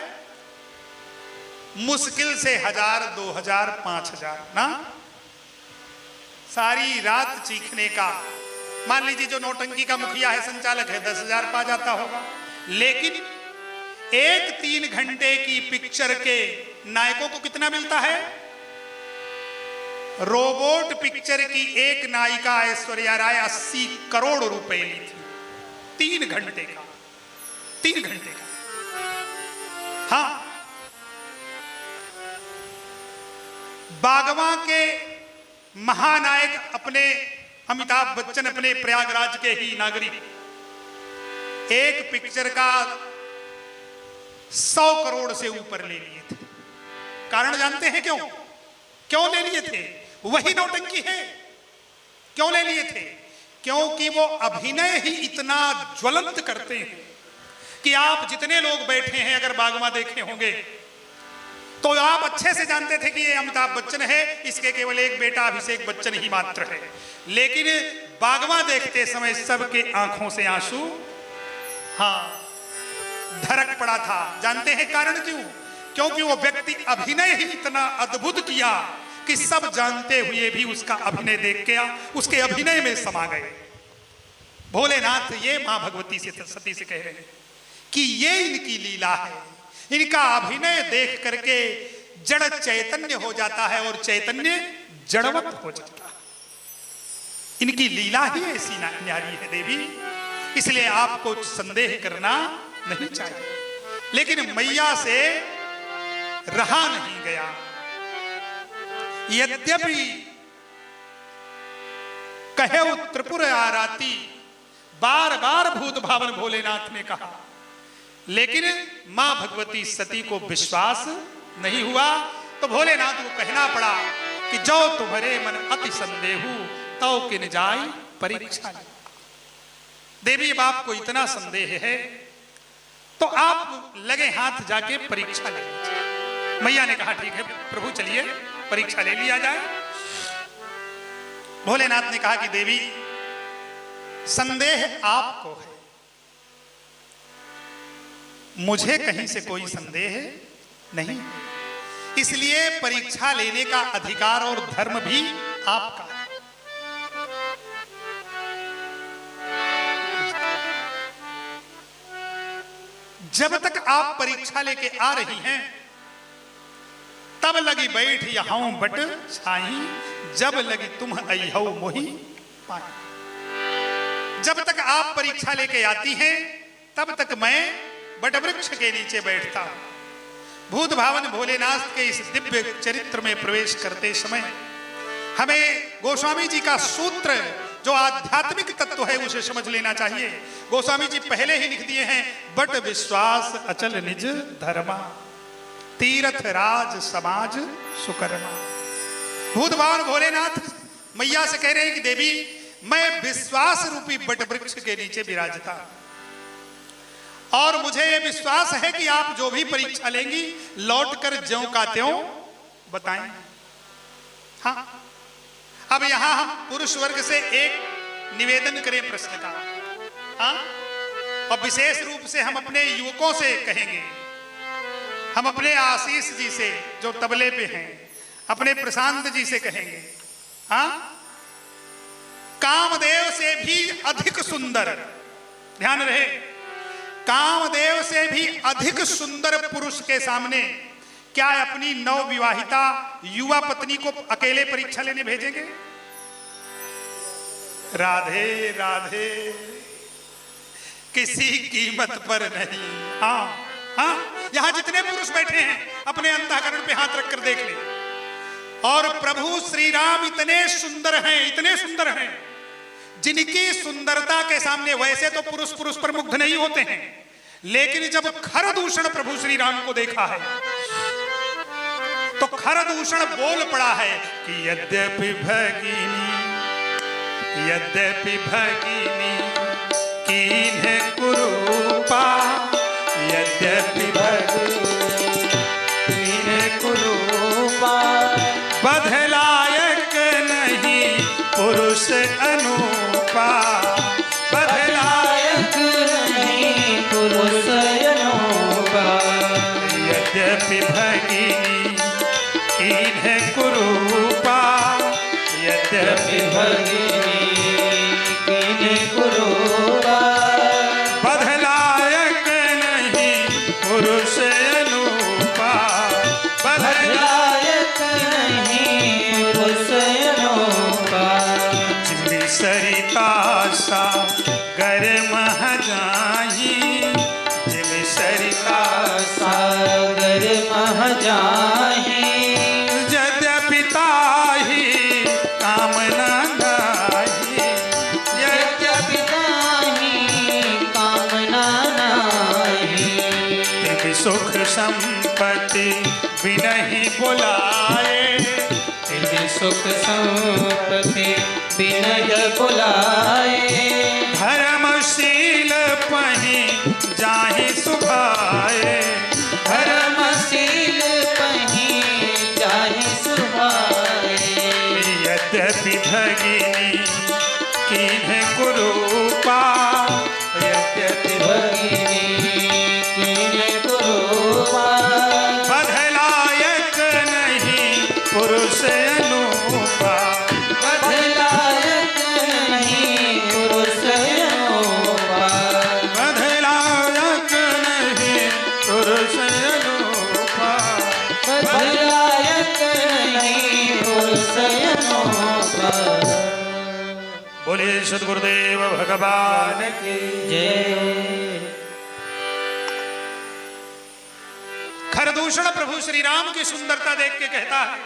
Speaker 2: मुश्किल से 1000, 2000, 5000 ना, सारी रात चीखने का। मान लीजिए जो नौटंकी का मुखिया है, संचालक है, 10,000 पा जाता होगा। लेकिन एक 3 घंटे की पिक्चर के नायकों को कितना मिलता है? रोबोट पिक्चर की एक नायिका ऐश्वर्या राय 80 करोड़ रुपए ली थी, 3 घंटे का, 3 घंटे का। हाँ, बागवा के महानायक अपने अमिताभ बच्चन अपने प्रयागराज के ही नागरिक, एक पिक्चर का 100 करोड़ से ऊपर ले लिए थे। कारण जानते हैं क्यों? क्यों ले लिए थे? वही नौटंकी है। क्यों ले लिए थे? क्योंकि वो अभिनय ही इतना ज्वलंत करते हैं कि आप जितने लोग बैठे हैं, अगर बागवा देखे होंगे तो आप अच्छे से जानते थे कि ये अमिताभ बच्चन है, इसके केवल एक बेटा अभिषेक बच्चन ही मात्र है। लेकिन बागवा देखते समय सबके आंखों से आंसू, हाँ, ढरक पड़ा था। जानते हैं कारण क्यों? क्योंकि वो व्यक्ति अभिनय ही इतना अद्भुत किया कि सब जानते हुए भी उसका अभिनय देख के उसके अभिनय में समा गए। भोलेनाथ ये मां भगवती से सती से कह रहे हैं कि ये इनकी लीला है, इनका अभिनय देख करके जड़ चैतन्य हो जाता है और चैतन्य जड़वत हो जाता है। इनकी लीला ही ऐसी न्यारी है देवी, इसलिए आपको संदेह करना नहीं चाहिए। लेकिन मैया से रहा नहीं गया। यद्यपि कहे त्रिपुर आराती, बार बार भूत भावन भोलेनाथ ने कहा, लेकिन मां भगवती सती को विश्वास नहीं हुआ। तो भोलेनाथ को कहना पड़ा कि जो तुम्हारे मन अति संदेहु तो किन जाय परीक्षा। देवी अब आपको इतना संदेह है तो आप लगे हाथ जाके परीक्षा ले लीजिए। मैया ने कहा ठीक है प्रभु, चलिए परीक्षा ले लिया जाए। भोलेनाथ ने कहा कि देवी संदेह आपको है, मुझे कहीं से कोई संदेह नहीं, इसलिए परीक्षा लेने का अधिकार और धर्म भी आपका है। जब तक आप परीक्षा लेके आ रही हैं तब लगी बैठ यहां बट छाई, जब लगी तुम अइहौ मोहि पाई। जब तक आप परीक्षा लेके आती हैं तब तक मैं बट वृक्ष के नीचे बैठता हूं। भूत भावन भोलेनाथ के इस दिव्य चरित्र में प्रवेश करते समय हमें गोस्वामी जी का सूत्र जो आध्यात्मिक तत्व है उसे समझ लेना चाहिए। गोस्वामी जी पहले ही लिख दिए हैं, बट विश्वास अचल निज धर्मा, तीर्थ राज समाज सुकर्मा। भूत भावन भोलेनाथ मैया से कह रहे हैं कि देवी मैं विश्वास रूपी बट वृक्ष के नीचे विराजता और मुझे यह विश्वास है कि आप जो भी परीक्षा लेंगी लौट कर ज्यों का त्यों बताएं। हाँ, अब यहां हम पुरुष वर्ग से एक निवेदन करें प्रश्न का, हाँ, और विशेष रूप से हम अपने युवकों से कहेंगे, हम अपने आशीष जी से जो तबले पे हैं, अपने प्रशांत जी से कहेंगे, हाँ, कामदेव से भी अधिक सुंदर, ध्यान रहे, कामदेव से भी अधिक सुंदर पुरुष के सामने क्या अपनी नवविवाहिता युवा पत्नी को अकेले परीक्षा लेने भेजेंगे? राधे राधे किसी कीमत पर नहीं। हाँ हाँ, यहां जितने पुरुष बैठे हैं अपने अंतःकरण पे हाथ रखकर देख ले, और प्रभु श्री राम इतने सुंदर हैं, जिनकी सुंदरता के सामने वैसे तो पुरुष पर मुग्ध नहीं होते हैं, लेकिन जब खरदूषण प्रभु श्री राम को देखा है तो खरदूषण बोल पड़ा है कि यद्यपि भगिनी कीन्हे कुरूपा, यद्यपि
Speaker 1: कीन्हे कुरूपा,
Speaker 2: बधलायक नहीं पुरुष अनूपा,
Speaker 1: बधलायक नहीं पुरुष अनूपा,
Speaker 2: यद्यपि भगिनी कीन्हे कुरूपा, यद्यपि
Speaker 1: भगिनी कीन्हे कुरूपा,
Speaker 2: बधलायक नहीं पुरुष अनूपा,
Speaker 1: बधलायक नहीं पुरुष अनूपा,
Speaker 2: जिमि सरिता सा गर मह जाही, जिमि सरिता
Speaker 1: सागर मह जाहि,
Speaker 2: यद्यपि ताहि कामना नाही,
Speaker 1: यद्यपि ताहि कामना नाही,
Speaker 2: यदि सुख संपत्ति बिनहि बुलाए,
Speaker 1: यदि सुख संपत्ति विनय बुलाए,
Speaker 2: धर्मशील पहि जाहि सुभाए,
Speaker 1: धर्मशील पहि जाहि सुभाए,
Speaker 2: यद्यपि भगिनी कीन्हे कुरूपा, यद्यपि
Speaker 1: भगिनी कीन्हे कुरूपा,
Speaker 2: बधलायक नहीं पुरुष अनूपा,
Speaker 1: बधलायक नहीं पुरुष अनूपा,
Speaker 2: बधलायक नहीं पुरुष अनूपा,
Speaker 1: बधलायक नहीं पुरुष अनूपा।
Speaker 3: बोलिए सद्गुरुदेव भगवान की।
Speaker 1: जय।
Speaker 2: खरदूषण प्रभु श्री राम की सुंदरता देख के कहता है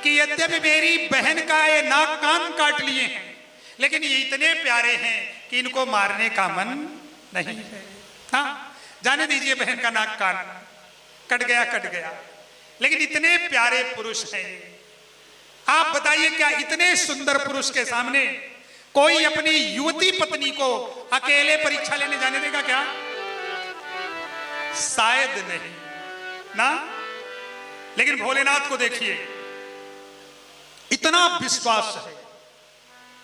Speaker 2: कि यद्यपि मेरी बहन का ये नाक कान काट लिए हैं, लेकिन ये इतने प्यारे हैं कि इनको मारने का मन नहीं है। हाँ, जाने दीजिए, बहन का नाक कान कट गया, लेकिन इतने प्यारे पुरुष हैं। आप बताइए, क्या इतने सुंदर पुरुष के सामने कोई अपनी युवती पत्नी को अकेले परीक्षा लेने जाने देगा क्या? शायद नहीं ना। लेकिन भोलेनाथ को देखिए, इतना विश्वास है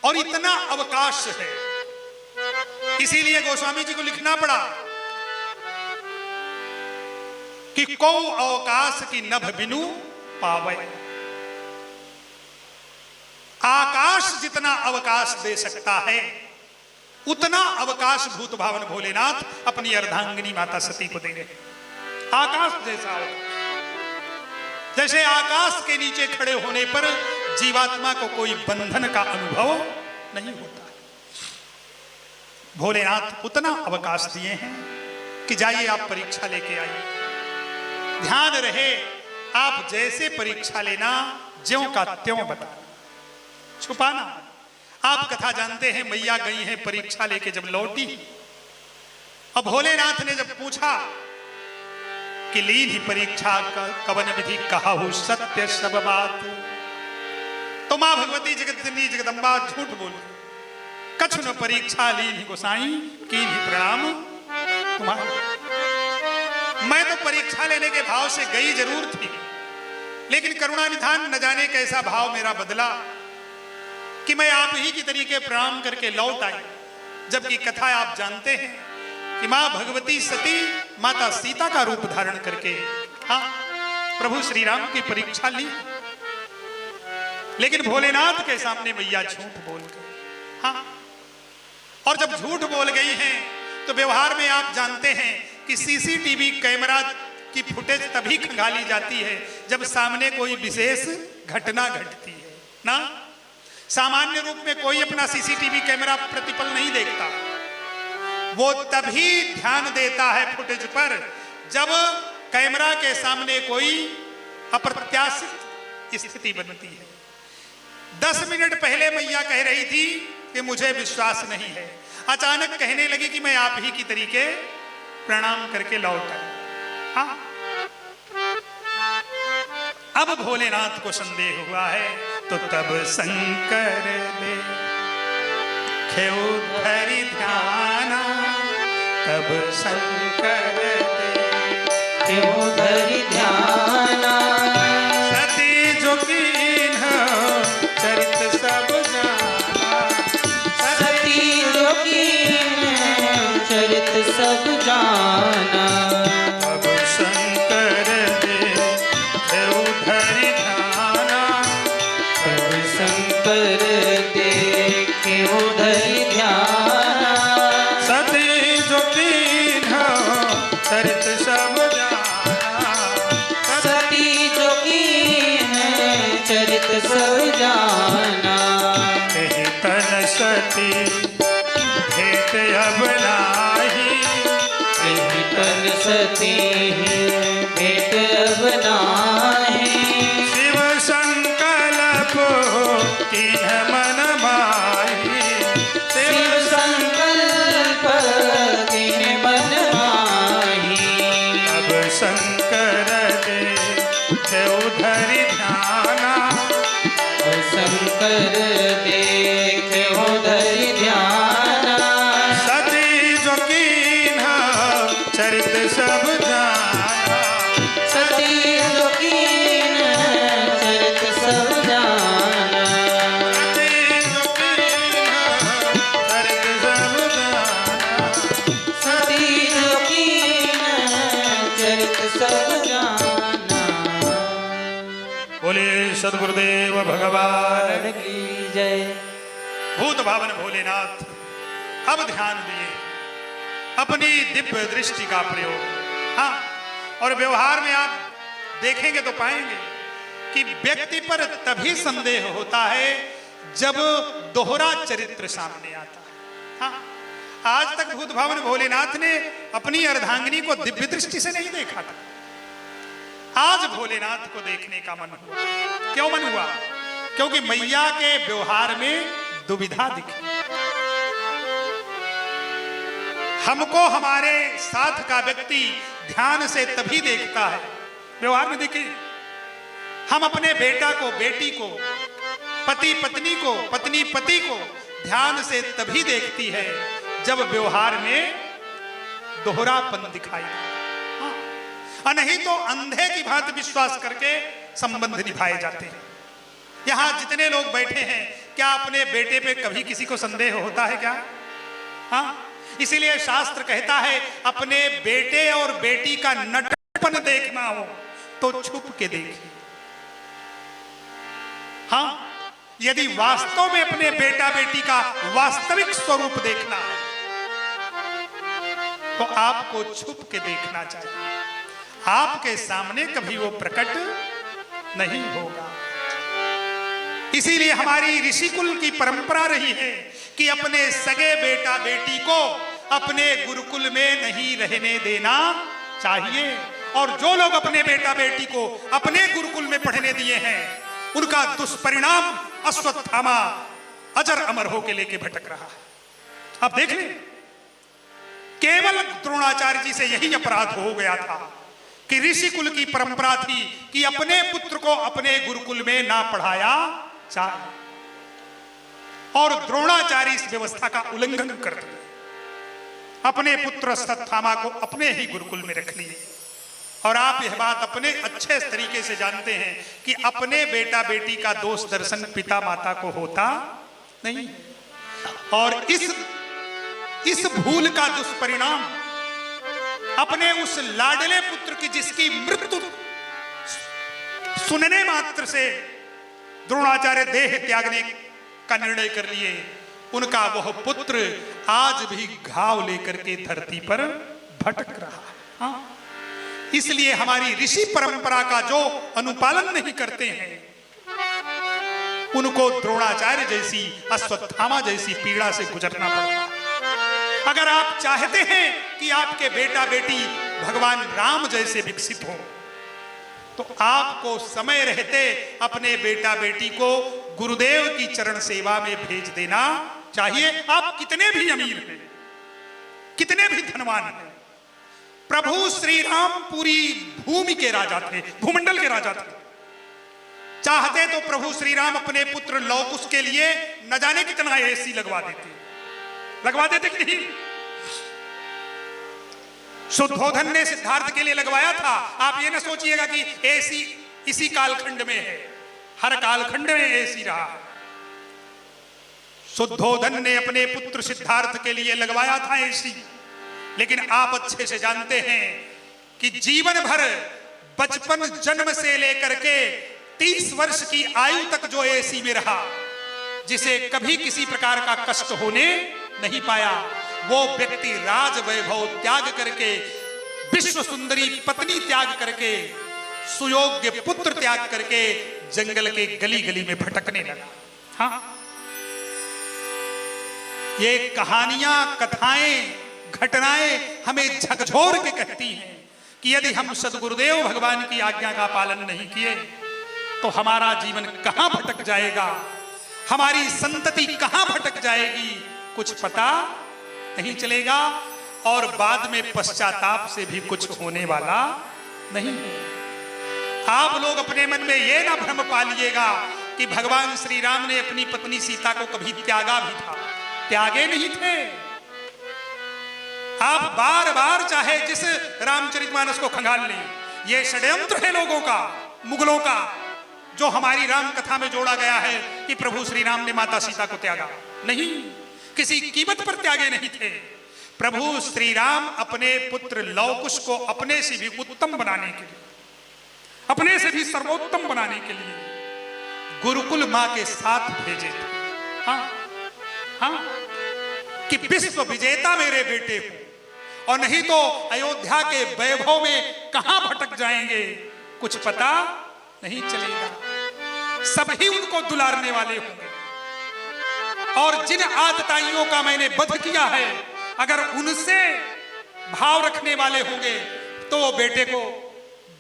Speaker 2: और इतना अवकाश है, इसीलिए गोस्वामी जी को लिखना पड़ा कि को अवकाश की नभ बिनु पावे। आकाश जितना अवकाश दे सकता है, उतना अवकाश भूत भावन भोलेनाथ अपनी अर्धांगिनी माता सती को दे रहे हैं। आकाश जैसा अवकाश, जैसे आकाश के नीचे खड़े होने पर जीवात्मा को कोई बंधन का अनुभव नहीं होता। भोलेनाथ उतना अवकाश दिए हैं कि जाइए आप परीक्षा लेके आइए। ध्यान रहे, आप जैसे परीक्षा लेना, ज्यों का त्यों बताना, छुपाना। आप कथा जानते हैं, मैया गई हैं परीक्षा लेके जब लौटी, अब भोलेनाथ ने जब पूछा कि लीन ही परीक्षा कवन विधि कहु सत्य सब बात, तो मां भगवती जगतजननी जगदम्बा झूठ बोली, कछु न परीक्षा लीन ही गोसाई की ही प्रणाम तुम्हारा। मैं तो परीक्षा लेने के भाव से गई जरूर थी, लेकिन करुणा निधान न जाने कैसा भाव मेरा बदला कि मैं आप ही की तरीके प्रणाम करके लौट आई। जबकि कथा आप जानते हैं कि मां भगवती सती माता सीता का रूप धारण करके हाँ प्रभु श्री राम की परीक्षा ली, लेकिन भोलेनाथ के सामने मैया झूठ बोल गई। हाँ, और जब झूठ बोल गई हैं तो व्यवहार में आप जानते हैं कि सीसीटीवी कैमरा की फुटेज तभी खंगाली जाती है जब सामने कोई विशेष घटना घटती है ना। सामान्य रूप में कोई अपना सीसीटीवी कैमरा प्रतिपल नहीं देखता, वो तभी ध्यान देता है फुटेज पर जब कैमरा के सामने कोई अप्रत्याशित स्थिति बनती है। 10 मिनट पहले मैया कह रही थी कि मुझे विश्वास नहीं है, अचानक कहने लगी कि मैं आप ही की तरीके प्रणाम करके लौट आई। हाँ, अब भोलेनाथ को संदेह हुआ है, तो तब शंकर दे खेऊ धरि ध्याना, तब शंकर दे
Speaker 1: क्यों धरि ध्याना,
Speaker 2: सती जो कीन्ह चरित सब जाना,
Speaker 1: सती जो कीन्ह चरित सब जाना,
Speaker 2: तब शंकर दे खेऊ धरि ध्याना,
Speaker 1: तब शंकर देखे उधरि ध्याना,
Speaker 2: सती जो कीन्ह चरित सब जाना,
Speaker 1: सती जो कीन्ह चरित सब जाना,
Speaker 2: कहि तन सती भेट अब नाही,
Speaker 1: कहीं तन सती भेट अब नाहि,
Speaker 2: शिव संकल्प किन्ह मन माही,
Speaker 1: शिव संकल्प किन्ह मन माही,
Speaker 2: अब शंकर दे खेऊ धरि ध्याना,
Speaker 1: और शंकर देखे उधरि ध्याना,
Speaker 2: सती जो कीन्ह चरित सब जाना,
Speaker 1: सती जो कीन्ह चरित सब जाना,
Speaker 2: सती जो कीन्ह चरित सब जाना,
Speaker 1: सती जो कीन्ह चरित सब जाना।
Speaker 2: बोले सद्गुरुदेव भगवान
Speaker 1: की जय।
Speaker 2: भूत भावन भोलेनाथ अब ध्यान दिए, अपनी दिव्य दृष्टि का प्रयोग। हाँ, और व्यवहार में आप देखेंगे तो पाएंगे कि व्यक्ति पर तभी संदेह होता है जब दोहरा चरित्र सामने आता है। हाँ, आज तक भूत भावन भोलेनाथ ने अपनी अर्धांगिनी को दिव्य दृष्टि से नहीं देखा था, आज भोलेनाथ को देखने का मन हुआ। क्यों मन हुआ? क्योंकि मैया के व्यवहार में दुविधा दिखी। हमको हमारे साथ का व्यक्ति ध्यान से तभी देखता है, व्यवहार में देखिए, हम अपने बेटा को, बेटी को, पति पत्नी को, पत्नी पति को ध्यान से तभी देखती है जब व्यवहार में दोहरापन दिखाई दे। हाँ, और नहीं तो अंधे की भांति विश्वास करके संबंध निभाए जाते हैं। यहां जितने लोग बैठे हैं, क्या अपने बेटे पे कभी किसी को संदेह होता है क्या? हाँ, इसीलिए शास्त्र कहता है अपने बेटे और बेटी का नटपन देखना हो तो छुप के देखिए। हाँ, यदि वास्तव में अपने बेटा बेटी का वास्तविक स्वरूप देखना है तो आपको छुप के देखना चाहिए, आपके सामने कभी वो प्रकट नहीं होगा। इसीलिए हमारी ऋषिकुल की परंपरा रही है कि अपने सगे बेटा बेटी को अपने गुरुकुल में नहीं रहने देना चाहिए, और जो लोग अपने बेटा बेटी को अपने गुरुकुल में पढ़ने दिए हैं उनका दुष्परिणाम अश्वत्थामा अजर अमर होके लेके भटक रहा है। अब देख लें, केवल द्रोणाचार्य जी से यही अपराध हो गया था कि ऋषिकुल की परंपरा थी कि अपने पुत्र को अपने गुरुकुल में ना पढ़ाया जाए, और द्रोणाचार्य इस व्यवस्था का उल्लंघन कर दिए, अपने पुत्र अश्वत्थामा को अपने ही गुरुकुल में रख लिए। और आप यह बात अपने अच्छे तरीके से जानते हैं कि अपने बेटा बेटी का दोष दर्शन पिता माता को होता नहीं, और इस भूल का दुष्परिणाम अपने उस लाडले पुत्र की जिसकी मृत्यु सुनने मात्र से द्रोणाचार्य देह त्यागने का निर्णय कर लिए, उनका वह पुत्र आज भी घाव लेकर के धरती पर भटक रहा है। हाँ? इसलिए हमारी ऋषि परंपरा का जो अनुपालन नहीं करते हैं उनको द्रोणाचार्य जैसी, अश्वत्थामा जैसी पीड़ा से गुजरना पड़ता है। अगर आप चाहते हैं कि आपके बेटा बेटी भगवान राम जैसे विकसित हो, तो आपको समय रहते अपने बेटा बेटी को गुरुदेव की चरण सेवा में भेज देना चाहिए। आप कितने भी अमीर हैं, कितने भी धनवान हैं, प्रभु श्री राम पूरी भूमि के राजा थे, भूमंडल के राजा थे। चाहते तो प्रभु श्री राम अपने पुत्र लव कुश के लिए न जाने कितना एसी लगवा देते कि नहीं? शुद्धोधन ने सिद्धार्थ के लिए लगवाया था। आप ये ना सोचिएगा कि एसी इसी कालखंड में है, हर कालखंड में एसी रहा। शुद्धोधन ने अपने पुत्र सिद्धार्थ के लिए लगवाया था एसी, लेकिन आप अच्छे से जानते हैं कि जीवन भर बचपन जन्म से लेकर के 30 वर्ष की आयु तक जो एसी में रहा, जिसे कभी किसी प्रकार का कष्ट होने नहीं पाया, वो व्यक्ति राज वैभव त्याग करके, विश्व सुंदरी पत्नी त्याग करके, सुयोग्य पुत्र त्याग करके जंगल के गली गली में भटकने लगा। हाँ, ये कहानियां, कथाएं, घटनाएं हमें झकझोर के कहती हैं कि यदि हम सद्गुरुदेव भगवान की आज्ञा का पालन नहीं किए तो हमारा जीवन कहां भटक जाएगा, हमारी संतति कहां भटक जाएगी, कुछ पता नहीं चलेगा और बाद में पश्चाताप से भी कुछ होने वाला नहीं है। आप लोग अपने मन में यह ना भ्रम पालिएगा कि भगवान श्री राम ने अपनी पत्नी सीता को कभी त्यागा भी था, त्यागे नहीं थे। आप बार बार चाहे जिस रामचरितमानस को खंगाल लें, यह षड्यंत्र है लोगों का, मुगलों का, जो हमारी राम कथा में जोड़ा गया है कि प्रभु श्री राम ने माता सीता को त्यागा। नहीं, किसी कीमत पर त्यागे नहीं थे। प्रभु श्री राम अपने पुत्र लव कुश को अपने से भी उत्तम बनाने के लिए, अपने से भी सर्वोत्तम बनाने के लिए गुरुकुल मां के साथ भेजे थे। हाँ, हाँ, कि विश्व विजेता मेरे बेटे हो, और नहीं तो अयोध्या के वैभव में कहां भटक जाएंगे कुछ पता नहीं चलेगा। सभी उनको दुलारने वाले होंगे, और जिन आतताइयों का मैंने वध किया है, अगर उनसे भाव रखने वाले होंगे तो वो बेटे को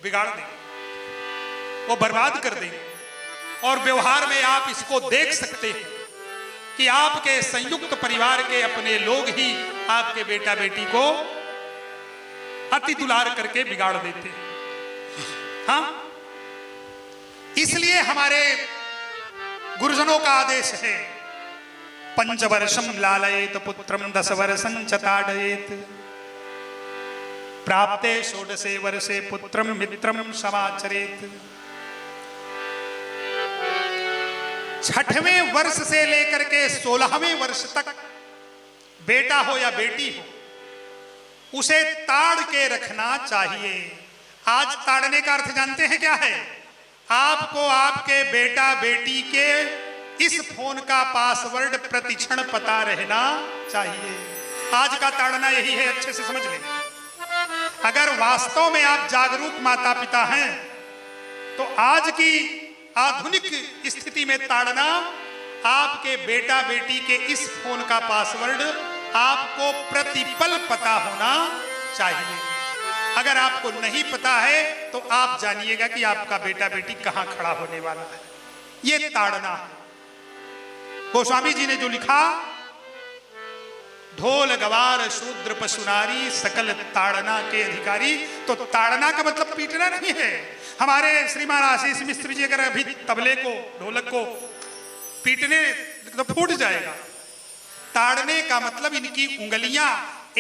Speaker 2: बिगाड़ देंगे, वो बर्बाद कर देंगे। और व्यवहार में आप इसको देख सकते हैं कि आपके संयुक्त परिवार के अपने लोग ही आपके बेटा बेटी को अति दुलार करके बिगाड़ देते हैं। हाँ, इसलिए हमारे गुरुजनों का आदेश है, पंचवर्षम लालयेत पुत्रम 10 वर्षं च ताडयेत, प्राप्ते षोडशे वर्षे पुत्रम मित्रम समाचरेत। 6वें वर्ष से लेकर के 16वें वर्ष तक बेटा हो या बेटी हो, उसे ताड़ के रखना चाहिए। आज ताड़ने का अर्थ जानते हैं क्या है? आपको आपके बेटा बेटी के इस फोन का पासवर्ड प्रतिक्षण पता रहना चाहिए। आज का ताड़ना यही है, अच्छे से समझ लें। अगर वास्तव में आप जागरूक माता पिता हैं तो आज की आधुनिक स्थिति में ताड़ना आपके बेटा बेटी के इस फोन का पासवर्ड आपको प्रतिपल पता होना चाहिए। अगर आपको नहीं पता है तो आप जानिएगा कि आपका बेटा बेटी कहां खड़ा होने वाला है। यह ताड़ना है। गोस्वामी जी ने जो लिखा, ढोल गवार शूद्र पशुनारी सकल ताड़ना के अधिकारी, तो ताड़ना का मतलब पीटना नहीं है। हमारे श्रीमान आशीष मिश्र जी अगर अभी तबले को, ढोलक को पीटने तो फूट जाएगा। ताड़ने का मतलब इनकी उंगलियां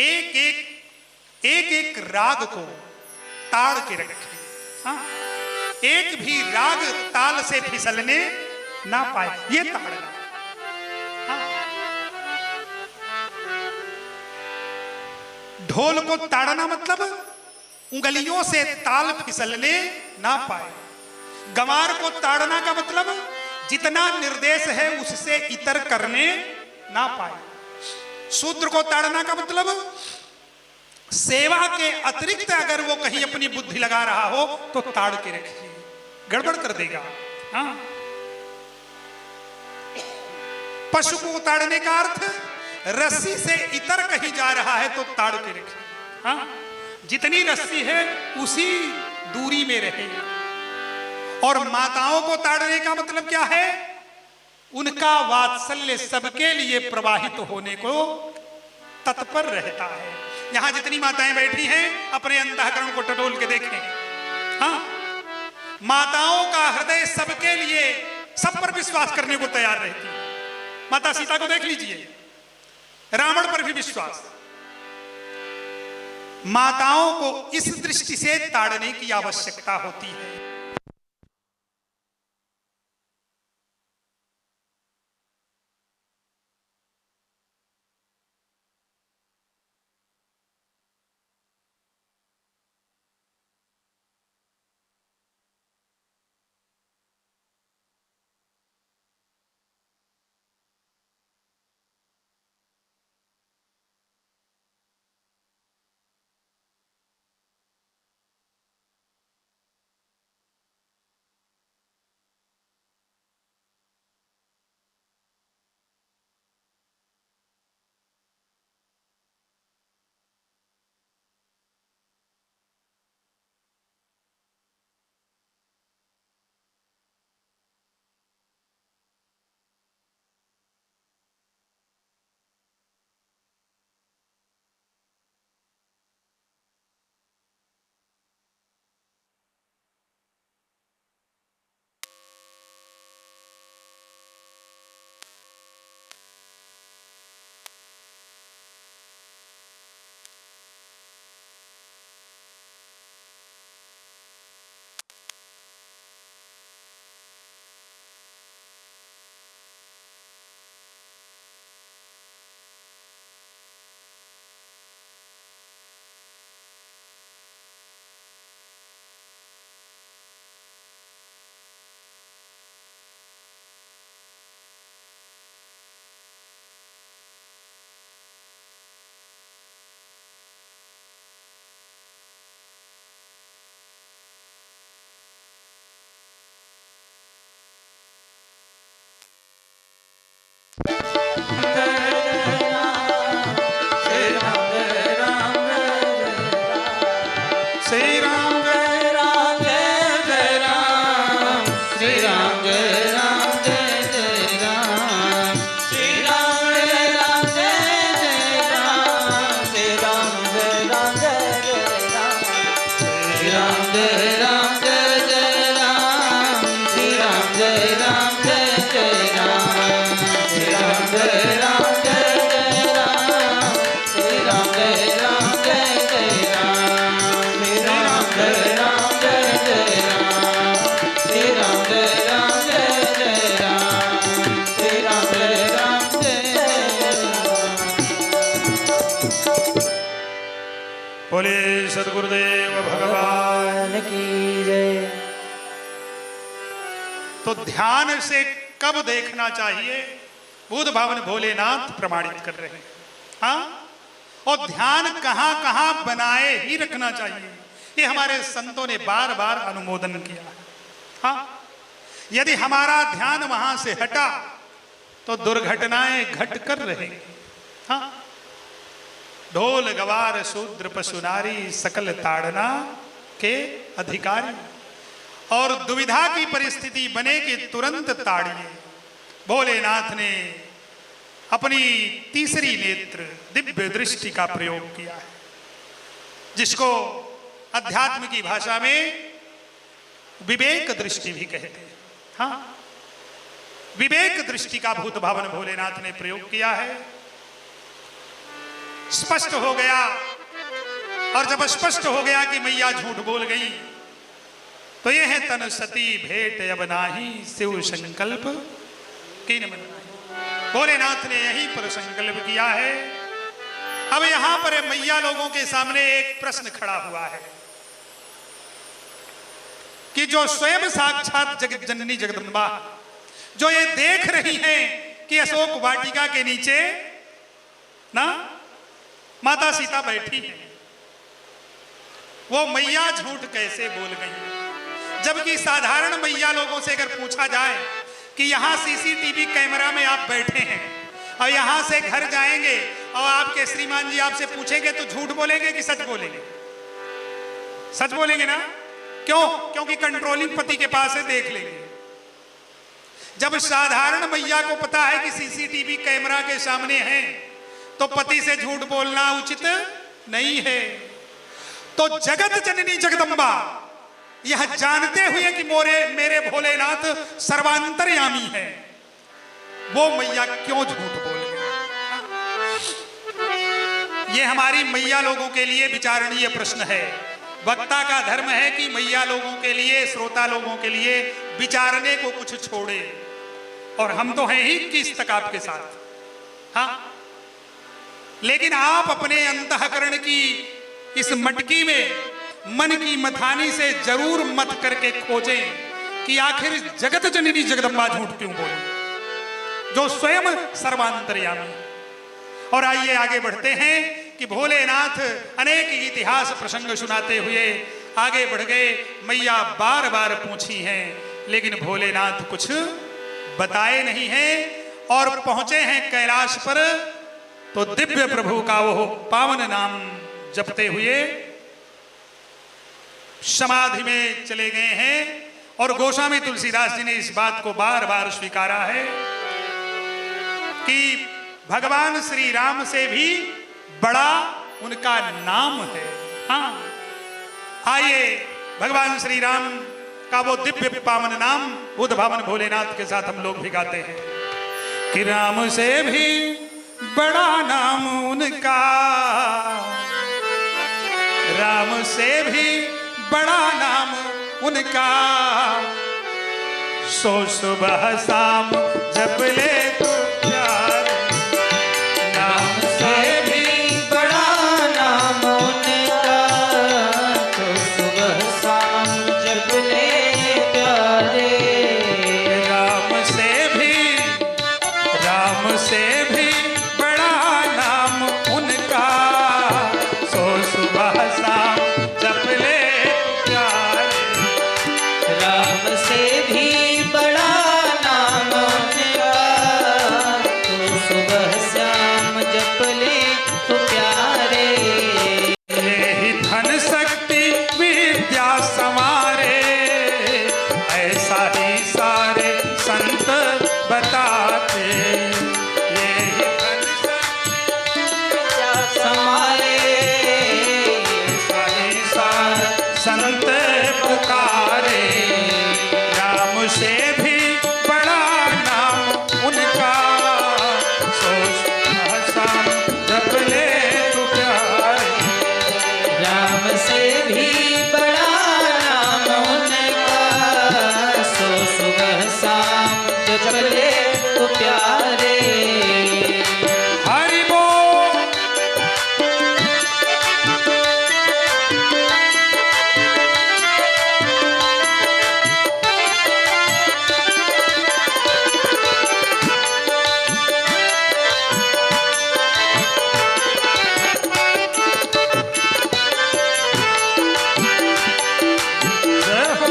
Speaker 2: एक एक राग को ताड़ के रखे। हाँ, एक भी राग ताल से फिसलने ना पाए, ये ताड़ना। हाँ, ढोल को ताड़ना मतलब उंगलियों से ताल फिसलने ना पाए। गंवार को ताड़ना का मतलब जितना निर्देश है उससे इतर करने ना पाए। शूद्र को ताड़ना का मतलब सेवा के अतिरिक्त अगर वो कहीं अपनी बुद्धि लगा रहा हो तो ताड़ के रखिए, गड़बड़ कर देगा। हाँ, पशु को ताड़ने का अर्थ रस्सी से इतर कहीं जा रहा है तो ताड़ के रखिए। हाँ, जितनी रस्सी है उसी दूरी में रहे। और माताओं को ताड़ने का मतलब क्या है? उनका वात्सल्य सबके लिए प्रवाहित होने को तत्पर रहता है। यहां जितनी माताएं बैठी हैं अपने अंतःकरण को टटोल के देखें। हाँ, माताओं का हृदय सबके लिए, सब पर विश्वास करने को तैयार रहती है। माता सीता को देख लीजिए, रावण पर भी विश्वास। माताओं को इस दृष्टि से ताड़ने की आवश्यकता होती है। श्री राम
Speaker 1: जय राम जय जय राम, श्री राम जय राम जय जय राम, श्री राम जय राम जय जय राम, श्री राम जय राम जय जय राम, श्री राम जय राम जय जय राम, श्री राम जय राम जय जय राम, श्री राम जय राम जय जय राम, श्री राम जय राम जय जय राम, श्री राम जय राम जय जय राम, श्री राम जय राम जय जय राम, श्री राम जय राम जय जय राम।
Speaker 2: बोले सद्गुरुदेव भगवान।
Speaker 1: की जय।
Speaker 2: तो ध्यान से कब देखना चाहिए, बुद्ध भवन भोलेनाथ प्रमाणित कर रहे हैं। हाँ, और ध्यान कहां कहां बनाए ही रखना चाहिए, ये हमारे संतों ने बार बार अनुमोदन किया है। हाँ, यदि हमारा ध्यान वहां से हटा तो दुर्घटनाएं घट कर रहेंगी। हाँ, ढोल गवार शूद्र पशु नारी सकल ताड़ना के अधिकारी, और दुविधा की परिस्थिति बने कि तुरंत ताड़िए। भोलेनाथ ने अपनी तीसरी नेत्र दिव्य दृष्टि का प्रयोग किया है, जिसको अध्यात्म की भाषा में विवेक दृष्टि भी कहते हैं। हाँ, विवेक दृष्टि का भूत भवन भोलेनाथ ने प्रयोग किया है। स्पष्ट हो गया, और जब स्पष्ट हो गया कि मैया झूठ बोल गई, तो यह है तन सती भेंट अब नाही, शिव संकल्प कीन मन नाही। भोलेनाथ ने यहीं पर संकल्प किया है। अब यहां पर मैया लोगों के सामने एक प्रश्न खड़ा हुआ है कि जो स्वयं साक्षात जगत जननी जगदम्बा, जो ये देख रही हैं कि अशोक वाटिका के नीचे ना माता सीता बैठी है, वो मैया झूठ कैसे बोल गई? जबकि साधारण मैया लोगों से अगर पूछा जाए कि यहाँ सीसीटीवी कैमरा में आप बैठे हैं और यहाँ से घर जाएंगे और आपके श्रीमान जी आपसे पूछेंगे तो झूठ बोलेंगे कि सच बोलेंगे? सच बोलेंगे ना? क्यों? क्योंकि कंट्रोलिंग पति के पास है, देख लेंगे। जब साधारण मैया को पता है कि सीसीटीवी कैमरा के सामने है, तो पति से झूठ बोलना उचित नहीं है। तो जगत जननी जगदम्बा यह जानते हुए कि मेरे भोलेनाथ सर्वांतर्यामी है, वो मैया क्यों झूठ बोल गई? ये हमारी मैया लोगों के लिए विचारणीय प्रश्न है। वक्ता का धर्म है कि मैया लोगों के लिए, श्रोता लोगों के लिए विचारने को कुछ छोड़े, और हम तो हैं ही 21 तक आपके साथ। हाँ, लेकिन आप अपने अंतःकरण की इस मटकी में मन की मथानी से जरूर मत करके खोजें कि आखिर जगत जननी जगदम्बा झूठ क्यों बोली, जो स्वयं सर्वांतर्यामी। और आइए आगे बढ़ते हैं कि भोलेनाथ अनेक इतिहास प्रसंग सुनाते हुए आगे बढ़ गए। मैया बार बार पूछी हैं, लेकिन भोलेनाथ कुछ बताए नहीं हैं, और पहुंचे हैं कैलाश पर। तो दिव्य प्रभु का वो पावन नाम जपते हुए समाधि में चले गए हैं। और गोस्वामी तुलसीदास जी ने इस बात को बार बार स्वीकारा है कि भगवान श्री राम से भी बड़ा उनका नाम है। हाँ, आइए भगवान श्री राम का वो दिव्य पावन नाम बुद्ध भावन भोलेनाथ के साथ हम लोग भी गाते हैं कि राम से भी बड़ा नाम उनका, राम से भी बड़ा नाम उनका, सो सुबह शाम जप ले तो प्यार,
Speaker 1: नाम से भी बड़ा नाम उनका, तो सुबह शाम जप ले प्यारे।
Speaker 2: राम से भी बड़ा नाम उनका, सो सुबह शाम जप ले प्यारे।
Speaker 1: राम से भी बड़ा नाम उनका, तो सुबह शाम जप ले तो प्यारे।
Speaker 2: यही धन शक्ति विद्या समारे, ऐसा ही सारे संत बताते। यही धन शक्ति विद्या
Speaker 1: समारे,
Speaker 2: ऐसा ही सारे संत पुकारे। राम से भी बड़ा नाम उनका, सो सुबह शाम जप ले तू प्यारे।
Speaker 1: राम से भी बड़ा नाम उनका, सो सुबह शाम जप ले तो प्यारे।
Speaker 2: हरि बोल। जय हो।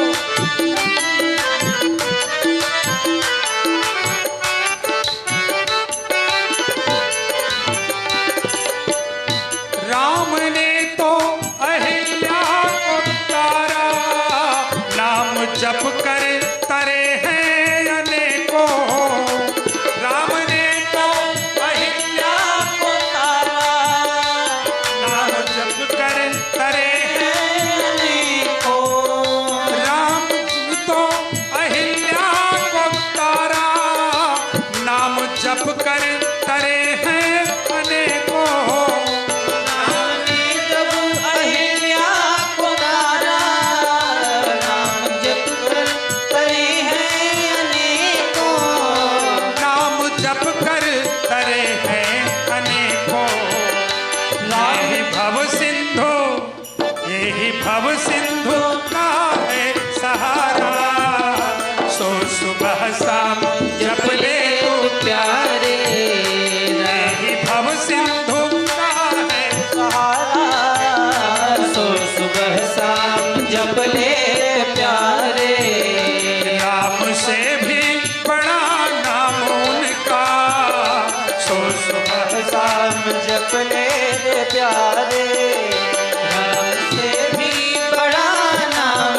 Speaker 2: राम ने तो अहिल्या को तारा, नाम जप कर तरे हैं अनेकों। राम ने तो अहिल्या को तारा, नाम जप कर तरे हैं अनेकों। राम तो अहिल्या को तारा, नाम जप कर तरे हैं अनेकों।
Speaker 1: जब अहिल्या को तारा, नाम जप कर करे हैं अनेकों।
Speaker 2: नाम जप कर तरे हैं अनेकों। यही भव सिंधु, यही भव सिंधु का है सहारा, सो सुबह शाम जप ले तू
Speaker 1: प्यारे।
Speaker 2: यही भव सिंधु का है
Speaker 1: सहारा, सो सुबह शाम जप ले प्यारे।
Speaker 2: राम से भी बड़ा नाम उनका, सो सुबह शाम
Speaker 1: जप ले प्यारे। राम से भी बड़ा नाम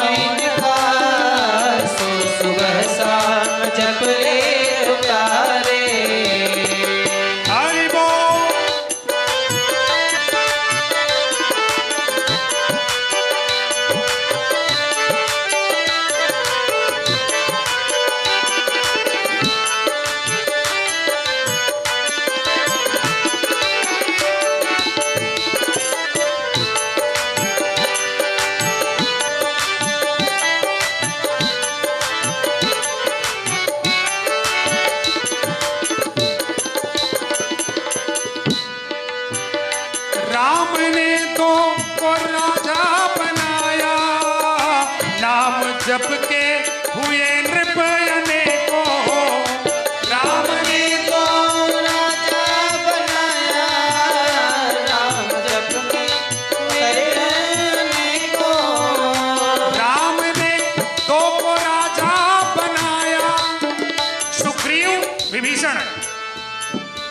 Speaker 2: राम ने तो को राजा बनाया, नाम जप के हुए नृप अनेको। राम ने
Speaker 1: तो राजा बनाया, राम जप के करने को।
Speaker 2: राम ने दो को राजा बनाया, सुग्रीव विभीषण।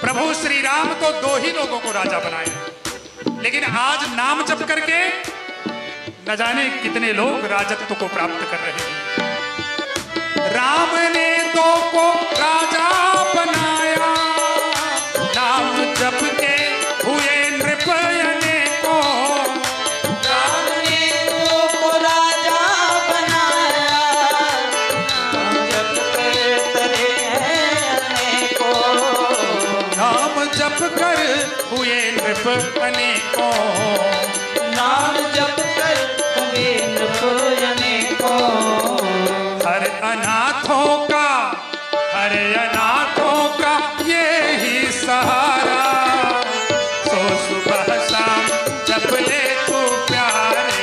Speaker 2: प्रभु श्री राम तो दो ही लोगों को राजा बनाए, लेकिन आज नाम जप करके न जाने कितने लोग राजत्व को प्राप्त कर रहे हैं। राम ने दो को राजा बनाया, नाम जप के हुए नृप अनेको।
Speaker 1: राम ने दो को राजा बनाया, नाम जप कर करे अनेको।
Speaker 2: नाम जप कर हुए नृप अनेको।
Speaker 1: नाम जप कर हुए नृप अनेको।
Speaker 2: हर अनाथों का ये ही सहारा, सो सुबह शाम जप ले तू प्यारे।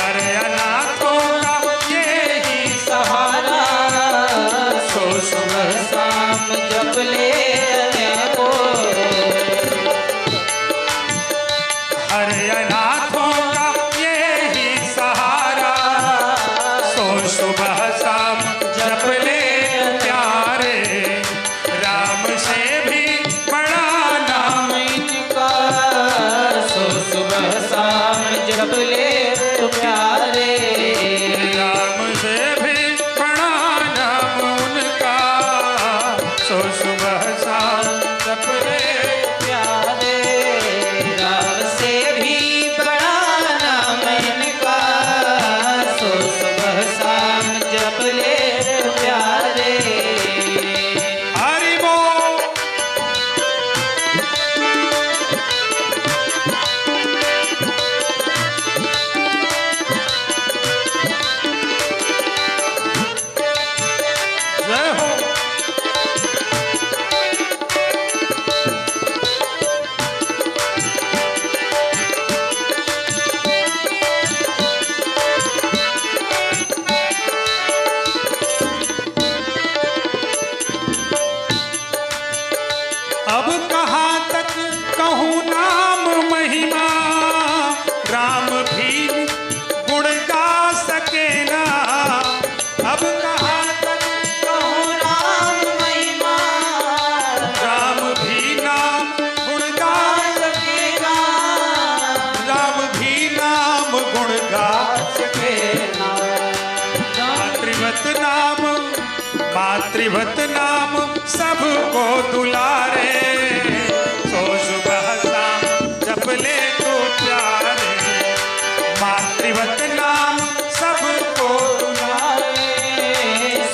Speaker 2: हर अनाथों का ये ही
Speaker 1: सहारा, सो सुबह शाम जप ले अनेको।
Speaker 2: हर अनाथों का ये ही सहारा, सो सुबह शाम जप ले प्यारे। राम से भी बड़ा नाम
Speaker 1: इनका, सो सुबह शाम जप ले तो प्यारे।
Speaker 2: राम से भी बड़ा नाम उनका, सो सुबह शाम जप ले।
Speaker 1: प्यारे राम से भी बड़ा नाम इनका, सो सुबह शाम जप ले प्यारे।
Speaker 2: हरि बोल। जय हो। अब कहाँ तक कहूँ नाम महिमा, राम भी गुण गा सके ना। अब कहाँ तक
Speaker 1: कहूँ राम महिमा,
Speaker 2: राम भी नाम गुण गा,
Speaker 1: सकेगा।
Speaker 2: राम भी नाम गुण गा।
Speaker 1: सकेगा।
Speaker 2: मातृवत नाम सबको दुलारे, सो सुबह शाम जप ले तो प्यारे। मातृवत नाम सबको दुलारे,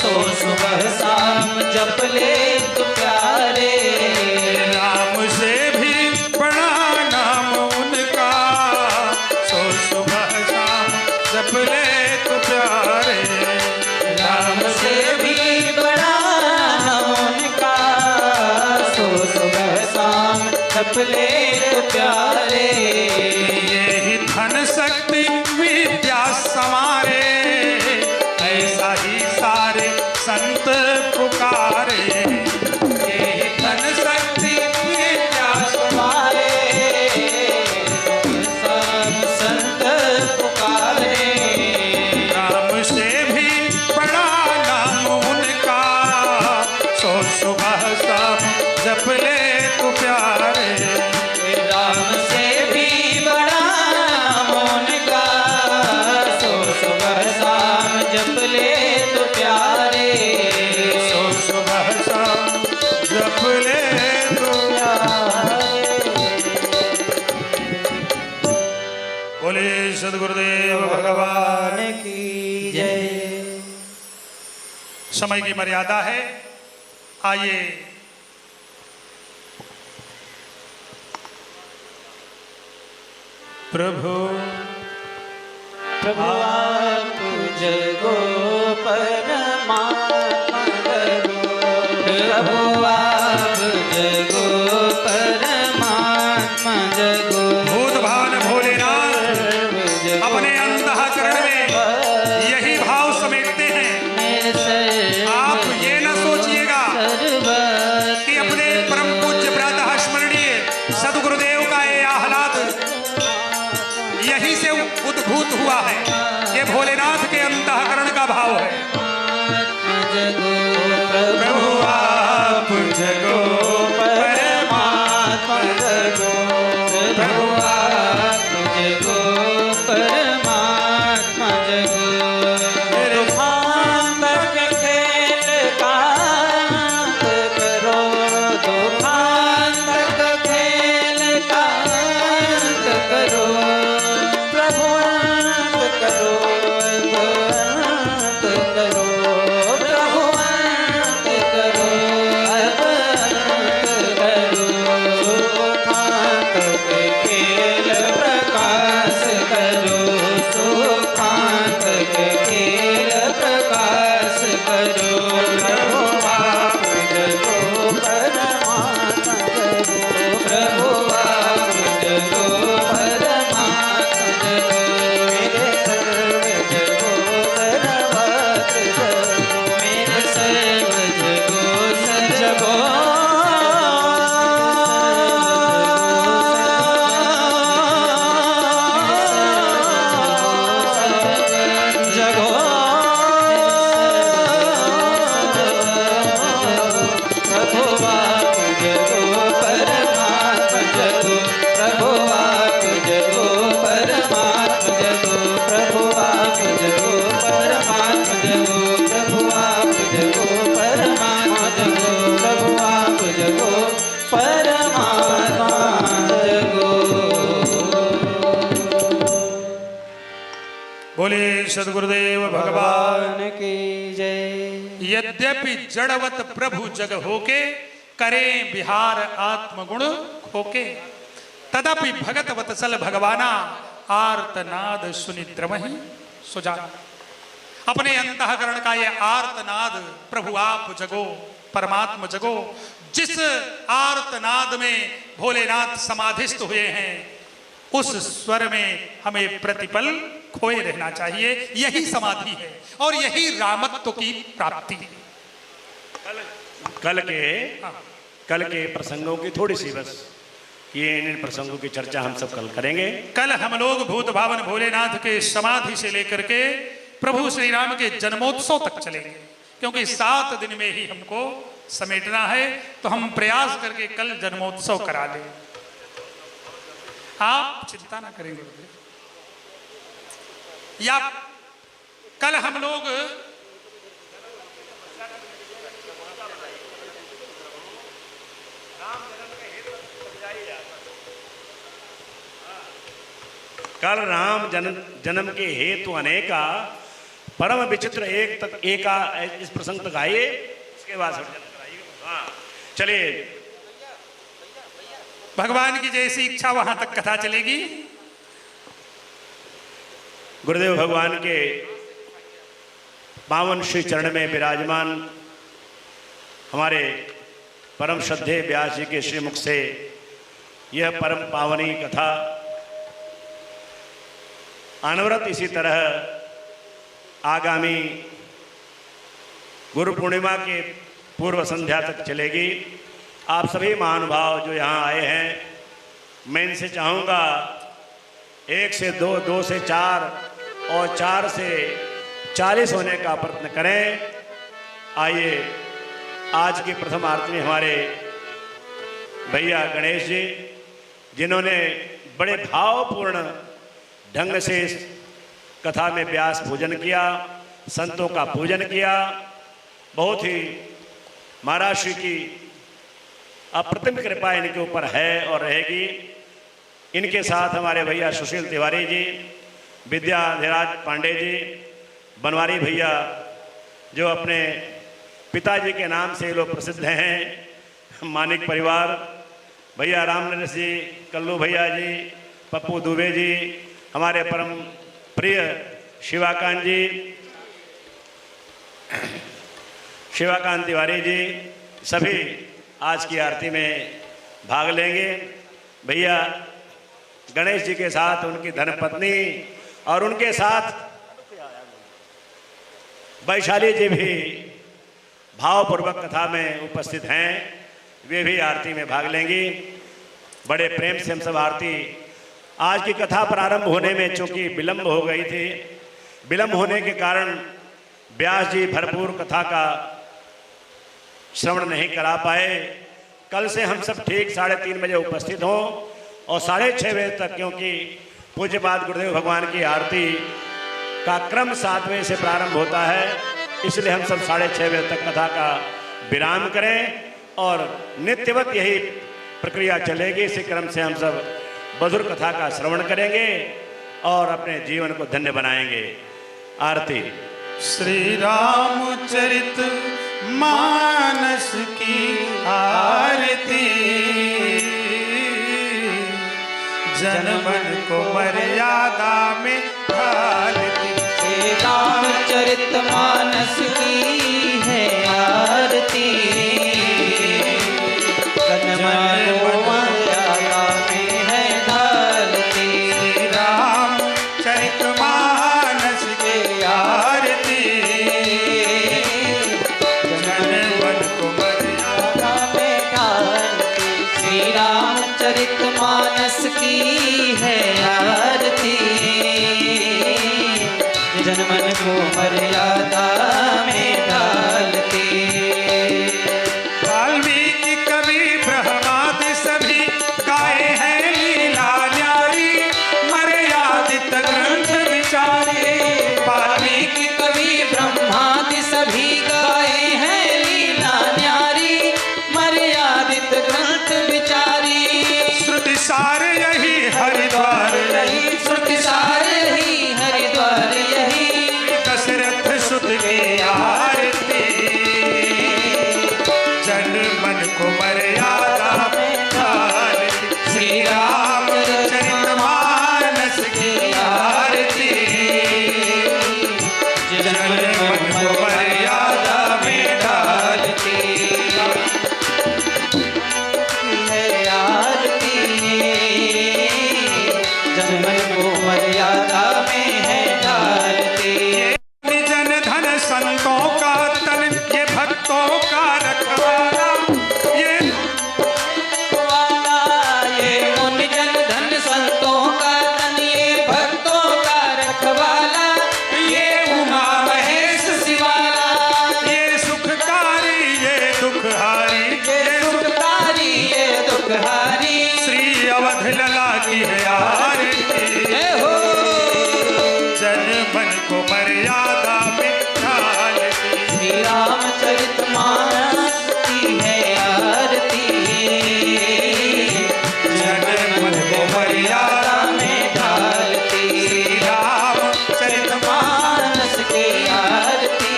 Speaker 1: सो सुबह शाम जप ले तो प्यारे।
Speaker 2: राम से भी बड़ा नाम उनका, सो सुबह शाम जप ले तो प्यारे।
Speaker 1: राम से भी बड़ा नाम उनका, सो सुबह शाम जप ले तो प्यारे।
Speaker 2: ये ही धन शक्ति विद्या समारे, ऐसा ही सारे संत पुकारे। ये ही धन शक्ति विद्या
Speaker 1: हमारे सब संत पुकारे।
Speaker 2: राम से भी बड़ा नाम उनका, सो सुबह शाम जप ले तू प्यारे।
Speaker 1: राम से भी बड़ा नाम उनका, सो सुबह शाम जप ले तो प्यारे।
Speaker 2: सो सुबह शाम जप ले तू। बोले सद्गुरुदेव भगवान।
Speaker 1: की जय।
Speaker 2: समय की मर्यादा है, आइए प्रभु
Speaker 1: प्रभु आप जगो परमात्मा जगो। प्रभु आप जगो परमात्मा जगो।
Speaker 2: अनुभूत हुआ है। ये भोलेनाथ के अंतःकरण का भाव है।
Speaker 1: जगो प्रभु आप जगो परमात्मा जगो प्रभु आप जगो परमात्मा जगो दुखांत खेल कांत करो दुखांत खेल कांत करो प्रभु अंत करो अंत करो प्रभु अंत करो अब अंत करो सुखांत के खेल प्रकाश करो सुखांत के खेल प्रकाश करो प्रभु आप जगो परमात्मा जगो प्रभु आप जगो परमात्मा जगो मेरे सर्व जगो सर्वत्र जगो मेरे सर्व जगो सर्वो जगो प्रभु आप जगो परमात्मा जगो प्रभु आप जगो परमात्मा जगो प्रभु आप जगो परमात्मा जगो प्रभु आप जगो परमात्मा जगो प्रभु आप जगो परमात्मा जगो
Speaker 2: बोले सदगुरुदेव भगवान
Speaker 1: भगवान की जय
Speaker 2: यद्यपि जड़वत प्रभु जग होके करें बिहार आत्मगुण होके तदपि भगत वत्सल भगवाना आर्तनाद सुनिद्रमहि सुजा। अपने अंतःकरण का ये आर्तनाद प्रभु आप जगो परमात्मा जगो जिस आर्तनाद में भोलेनाथ समाधिस्थ हुए हैं उस स्वर में हमें प्रतिपल खोए रहना चाहिए। यही समाधि है और यही रामत्व की प्राप्ति है।
Speaker 3: कल के प्रसंगों की थोड़ी सी बस ये इन प्रसंगों की चर्चा हम सब कल करेंगे।
Speaker 2: कल हम लोग भूत भावन भोलेनाथ के समाधि से लेकर के प्रभु श्री राम के जन्मोत्सव तक चलेंगे, क्योंकि 7 दिन में ही हमको समेटना है। तो हम प्रयास करके कल जन्मोत्सव करा लें। आप चिंता ना करेंगे या कल हम लोग
Speaker 3: कल राम जन्म के हेतु अनेका परम विचित्र एका इस प्रसंग तक आइए, इसके बाद हाँ चलिए
Speaker 2: भगवान की जैसी इच्छा वहां तक कथा चलेगी।
Speaker 3: गुरुदेव भगवान के पावन श्री चरण में विराजमान हमारे परम श्रद्धेय व्यास जी के श्रीमुख से यह परम पावनी कथा अनवरत इसी तरह आगामी गुरु पूर्णिमा के पूर्व संध्या तक चलेगी। आप सभी महानुभाव जो यहाँ आए हैं, मैं इनसे चाहूँगा 1 से 2, 2 से 4 और 4 से 40 होने का प्रयत्न करें। आइए आज की प्रथम आरती में हमारे भैया गणेश जी, जिन्होंने बड़े भावपूर्ण ढंग से इस कथा में व्यास पूजन किया, संतों का पूजन किया, बहुत ही महाराज श्री की अप्रतिम कृपा इनके ऊपर है और रहेगी। इनके साथ हमारे भैया सुशील तिवारी जी, विद्याधीराज पांडे जी, बनवारी भैया जो अपने पिताजी के नाम से लोग प्रसिद्ध हैं, मानिक परिवार, भैया राम नरेश जी, कल्लू भैया जी, पप्पू दुबे जी, हमारे परम प्रिय शिवाकांत जी, शिवाकांत तिवारी जी, सभी आज की आरती में भाग लेंगे। भैया गणेश जी के साथ उनकी धर्मपत्नी और उनके साथ वैशाली जी भी भावपूर्वक कथा में उपस्थित हैं, वे भी आरती में भाग लेंगी। बड़े प्रेम से हम सब आरती आज की कथा प्रारंभ होने में चूंकि विलंब हो गई थी, विलंब होने के कारण व्यास जी भरपूर कथा का श्रवण नहीं करा पाए। कल से हम सब ठीक 3:30 बजे उपस्थित हों और 6:30 बजे तक, क्योंकि पूज्यपाद गुरुदेव भगवान की आरती का क्रम 7 बजे से प्रारंभ होता है, इसलिए हम सब 6:30 बजे तक कथा का विराम करें और नित्यवत यही प्रक्रिया चलेगी। इसी क्रम से हम सब मधुर कथा का श्रवण करेंगे और अपने जीवन को धन्य बनाएंगे। आरती।
Speaker 2: श्री रामचरित मानस की आरती, जनमन को मर्यादा में ढालती।
Speaker 1: श्री रामचरित मानस की है आरती, जनमन को मर्यादा में है ढालती।
Speaker 2: श्री रामचरित मानस की आरती, जनमन को मर्यादा
Speaker 1: में ढालती। श्री रामचरित मानस की है आरती, जनमन को मर्यादा में ढालती।
Speaker 2: वाल्मीकि कवि ब्रह्मादि सभी गाए हैं लीला न्यारी, मर्यादित ग्रंथ विचारे।
Speaker 1: वाल्मीकि कवि ब्रह्मादि सभी गाए हैं लीला न्यारी, मर्यादित ग्रंथ विचारी।
Speaker 2: श्रुति सार यही हरिद्वार
Speaker 1: यही श्रुति सार यही हरिद्वार यही,
Speaker 2: दशरथ सुत की आरती, जन मन को मर्यादा में ढालती। श्री रामचरित मानस की आरती, जन मन को मर्यादा में ढालती।
Speaker 1: है आरती, जनमन को मर्यादा में है ढालती।
Speaker 2: जन धन संतों का तन, ये भक्तों का रखवाला, ये
Speaker 1: मुनि जन धन संतों का तन, ये भक्तों का रखवाला, ये उमा महेश शिवाला।
Speaker 2: ये सुखकारी ये दुखहारी,
Speaker 1: ये सुखकारी ये दुखहारी,
Speaker 2: श्री अवध लला की है आरती,
Speaker 1: जय हो।
Speaker 2: जन मन को मर्यादा में ढालती।
Speaker 1: श्री रामचरित मानस की है आरती,
Speaker 2: जन मन को मर्यादा
Speaker 1: में ढालती।
Speaker 2: श्री रामचरित
Speaker 1: मानस की आरती,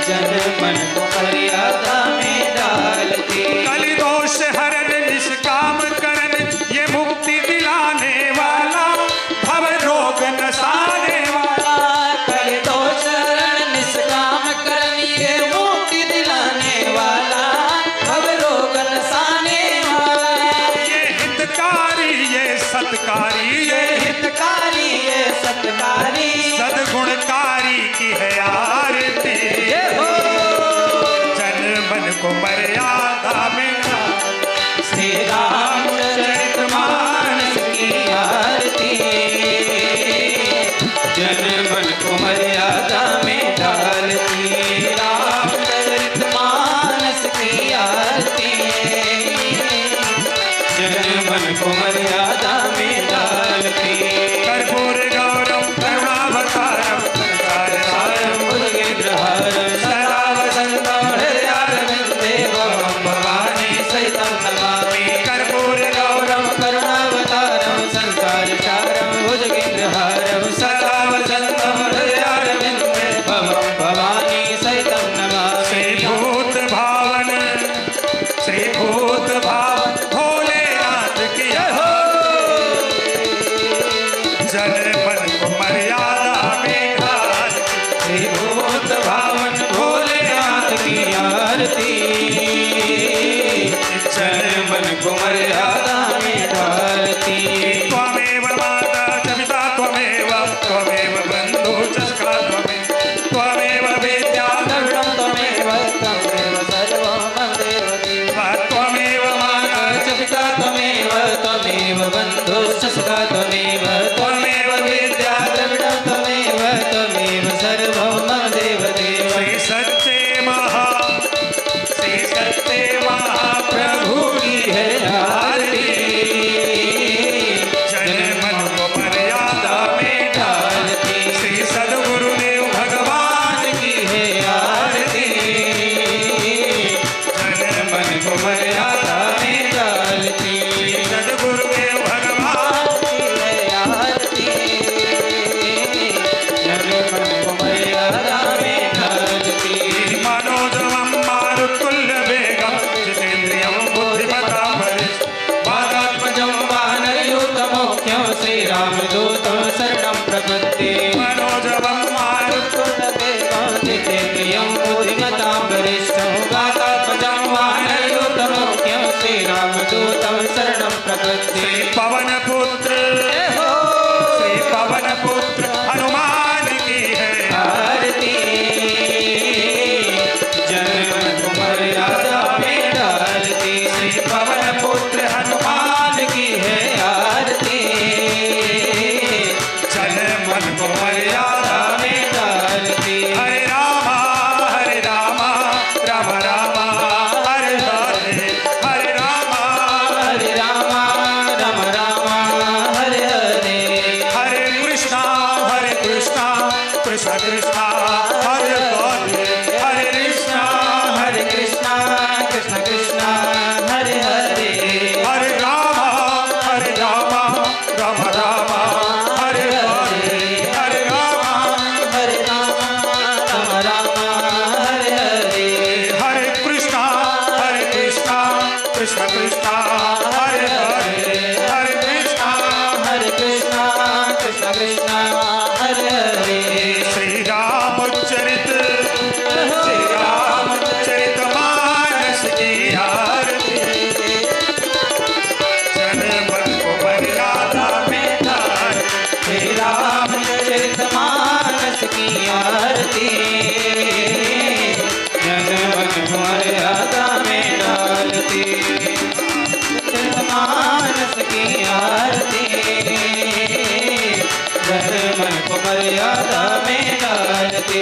Speaker 1: जनमन को मर्यादा में डालती।
Speaker 2: कलि दोष हरण निष्काम करन, ये मुक्ति दिलाने वाला, भव रोग नसाने वाला।
Speaker 1: कल दोष हरण निष्काम करन, ये मुक्ति दिलाने वाला, भव रोग नसाने वाला।
Speaker 2: ये हितकारी ये सत्कारी,
Speaker 1: ये हितकारी ये सत्कारी,
Speaker 2: सद्गुणकारी की है आरती,
Speaker 1: जय हो।
Speaker 2: जन मन को मर्यादा में
Speaker 1: श्री रामचरित मानस की आरती, जनमन को मर्यादा में डालती। रामचरित मानस की आरती, जनमन को मर्यादा में डालती।
Speaker 2: कर्पूर गौरम करुणावतारम संसारसारम
Speaker 1: उद्गिरहारं सदा वसन्तं हृदयारविन्देवं भवानी सहितं नमामि।
Speaker 2: कर्पूर गौरम
Speaker 1: करुणावतारं संसारसारं भुजगेन्द्रहारं सदा वसन्तं हृदयारविन्देवं भवानी सहितं नमामि।
Speaker 2: श्री भूत भावन भोलेनाथ की हो।
Speaker 1: बन्धुश्च सखा त्वमेव त्वमेव विद्या द्रविणं त्वमेव त्वमेव सर्वं मम देवदेव
Speaker 2: श्री सच्चे महाप्रभु
Speaker 1: की है आरती
Speaker 2: जन मन को मर्यादा में
Speaker 1: आरती
Speaker 2: श्री सद्गुरुदेव भगवान
Speaker 1: की है आरती
Speaker 2: जन मन को
Speaker 1: मर्यादा में डालती
Speaker 2: सद्गुरुदेव भगवान
Speaker 1: की है आरती जन मन को मर्यादा में डालती
Speaker 2: मनोजवं मारुतुल्य वेगं जितेन्द्रियं बुद्धिमतां
Speaker 1: वादात्मजं वानरयूतमोख्यं श्रीरामदूतं शरणं प्रपद्ये
Speaker 2: मनोजवं
Speaker 1: जितेन्द्रियं बुद्धिमतां वरिष्ठं वादात्मजं वानरयूतमोख्यं श्रीरामदूतं शरणं प्रपद्ये
Speaker 2: पवनपुत्र श्री पवनपुत्र हनुमान की है
Speaker 1: आरती जन मन को मर्यादा में डालती
Speaker 2: श्री पवनपुत्र हनुमान
Speaker 1: की है आरती
Speaker 2: जन मन को मर्यादा
Speaker 1: में डालती
Speaker 2: हरे राम राम राम हरे हरे हरे राम
Speaker 1: हरे राम राम राम हरे हरे
Speaker 2: हरे कृष्णा कृष्ण कृष्ण हरे हरे हरे कृष्णा
Speaker 1: हरे कृष्णा कृष्ण कृष्ण हरे हरे
Speaker 2: हरे राम राम राम हरे हरे हरे राम
Speaker 1: हरे राम राम राम हरे हरे
Speaker 2: हरे कृष्णा कृष्ण कृष्ण हरे हरे हरे कृष्णा
Speaker 1: हरे कृष्णा कृष्ण कृष्ण हरे हरे
Speaker 2: श्री रामचरित मानस की आरती जन मन को मर्यादा में डाल
Speaker 1: श्री रामचरितमानस की आरती जन मन को मर्यादा में डालती चरितमानस की आरती जन मन को मर्यादा में डालती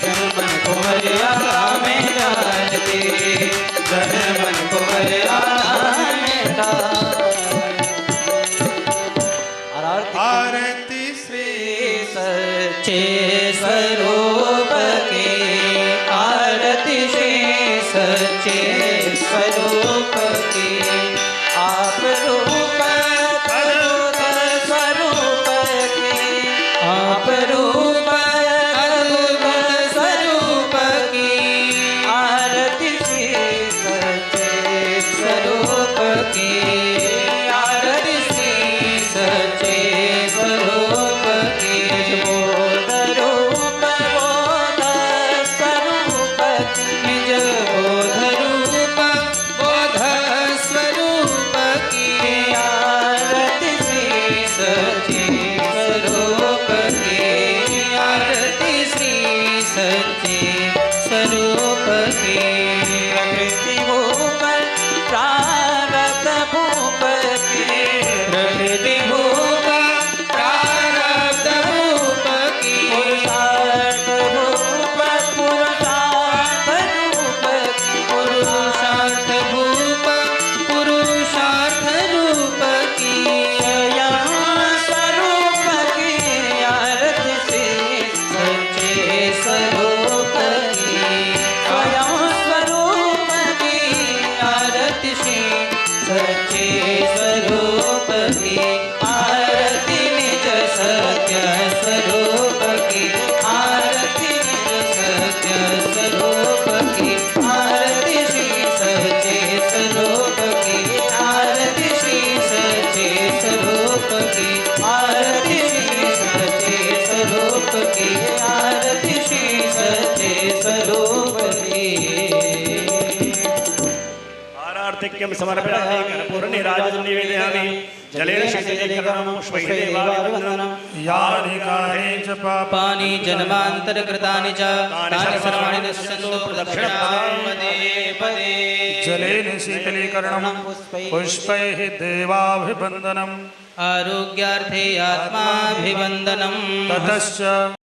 Speaker 1: जन मन को मर्यादा में डालती जन मन को मर्यादा में डालती
Speaker 2: आरती
Speaker 1: श्री सच्चे स्वरूप की आरती श्री सच्चे स्वरूप की आप रूप अद्भुत स्वरूप की आप रूप अद्भुत स्वरूप की आरती श्री सच्चे स्वरूप की आरती श्री सच्चे स्वरूप की बोध रूप बोध स्वरूप निज बोध रूप बोध स्वरूप की आरती श्री सच्चे स्वरूप की आरती श्री सच्चे स्वरूप की प्रकृति भूप प्रारब्ध भूप की प्रकृति भूप प्रारब्ध भूप की पुरुषार्थ भूप पुरुषार्थ रूप की पुरुषार्थ भूप पुरुषार्थ रूप की स्वयं स्वरूप की आरती श्री सच्चे स्वरूप की स्वयं स्वरूप की आरती श्री सच्चे स्वरूप की आरती निज सत्य स्वरूप की आरती निज सत्य स्वरूप की आरती श्री सच्चे स्वरूप की आरती श्री सच्चे स्वरूप की आरती श्री सच्चे स्वरूप की आरती श्री सच्चे स्वरूप की
Speaker 3: आरार्थिक्यं समर्पयामि कर्पूरनीराजनं निवेदयामि जलेन शीतलीकरणं पुष्पैः देवाभिवन्दनं
Speaker 4: यानि कानि च
Speaker 1: पापानि जन्मान्तरकृतानि च तानि सर्वाणि नश्यन्तु प्रदक्षिणपदे पदे
Speaker 4: जलेन शीतलीकरणं पुष्पैः देवाभिवन्दनम्
Speaker 1: आरोग्यार्थे आत्माभिवन्दनं
Speaker 4: ततश्च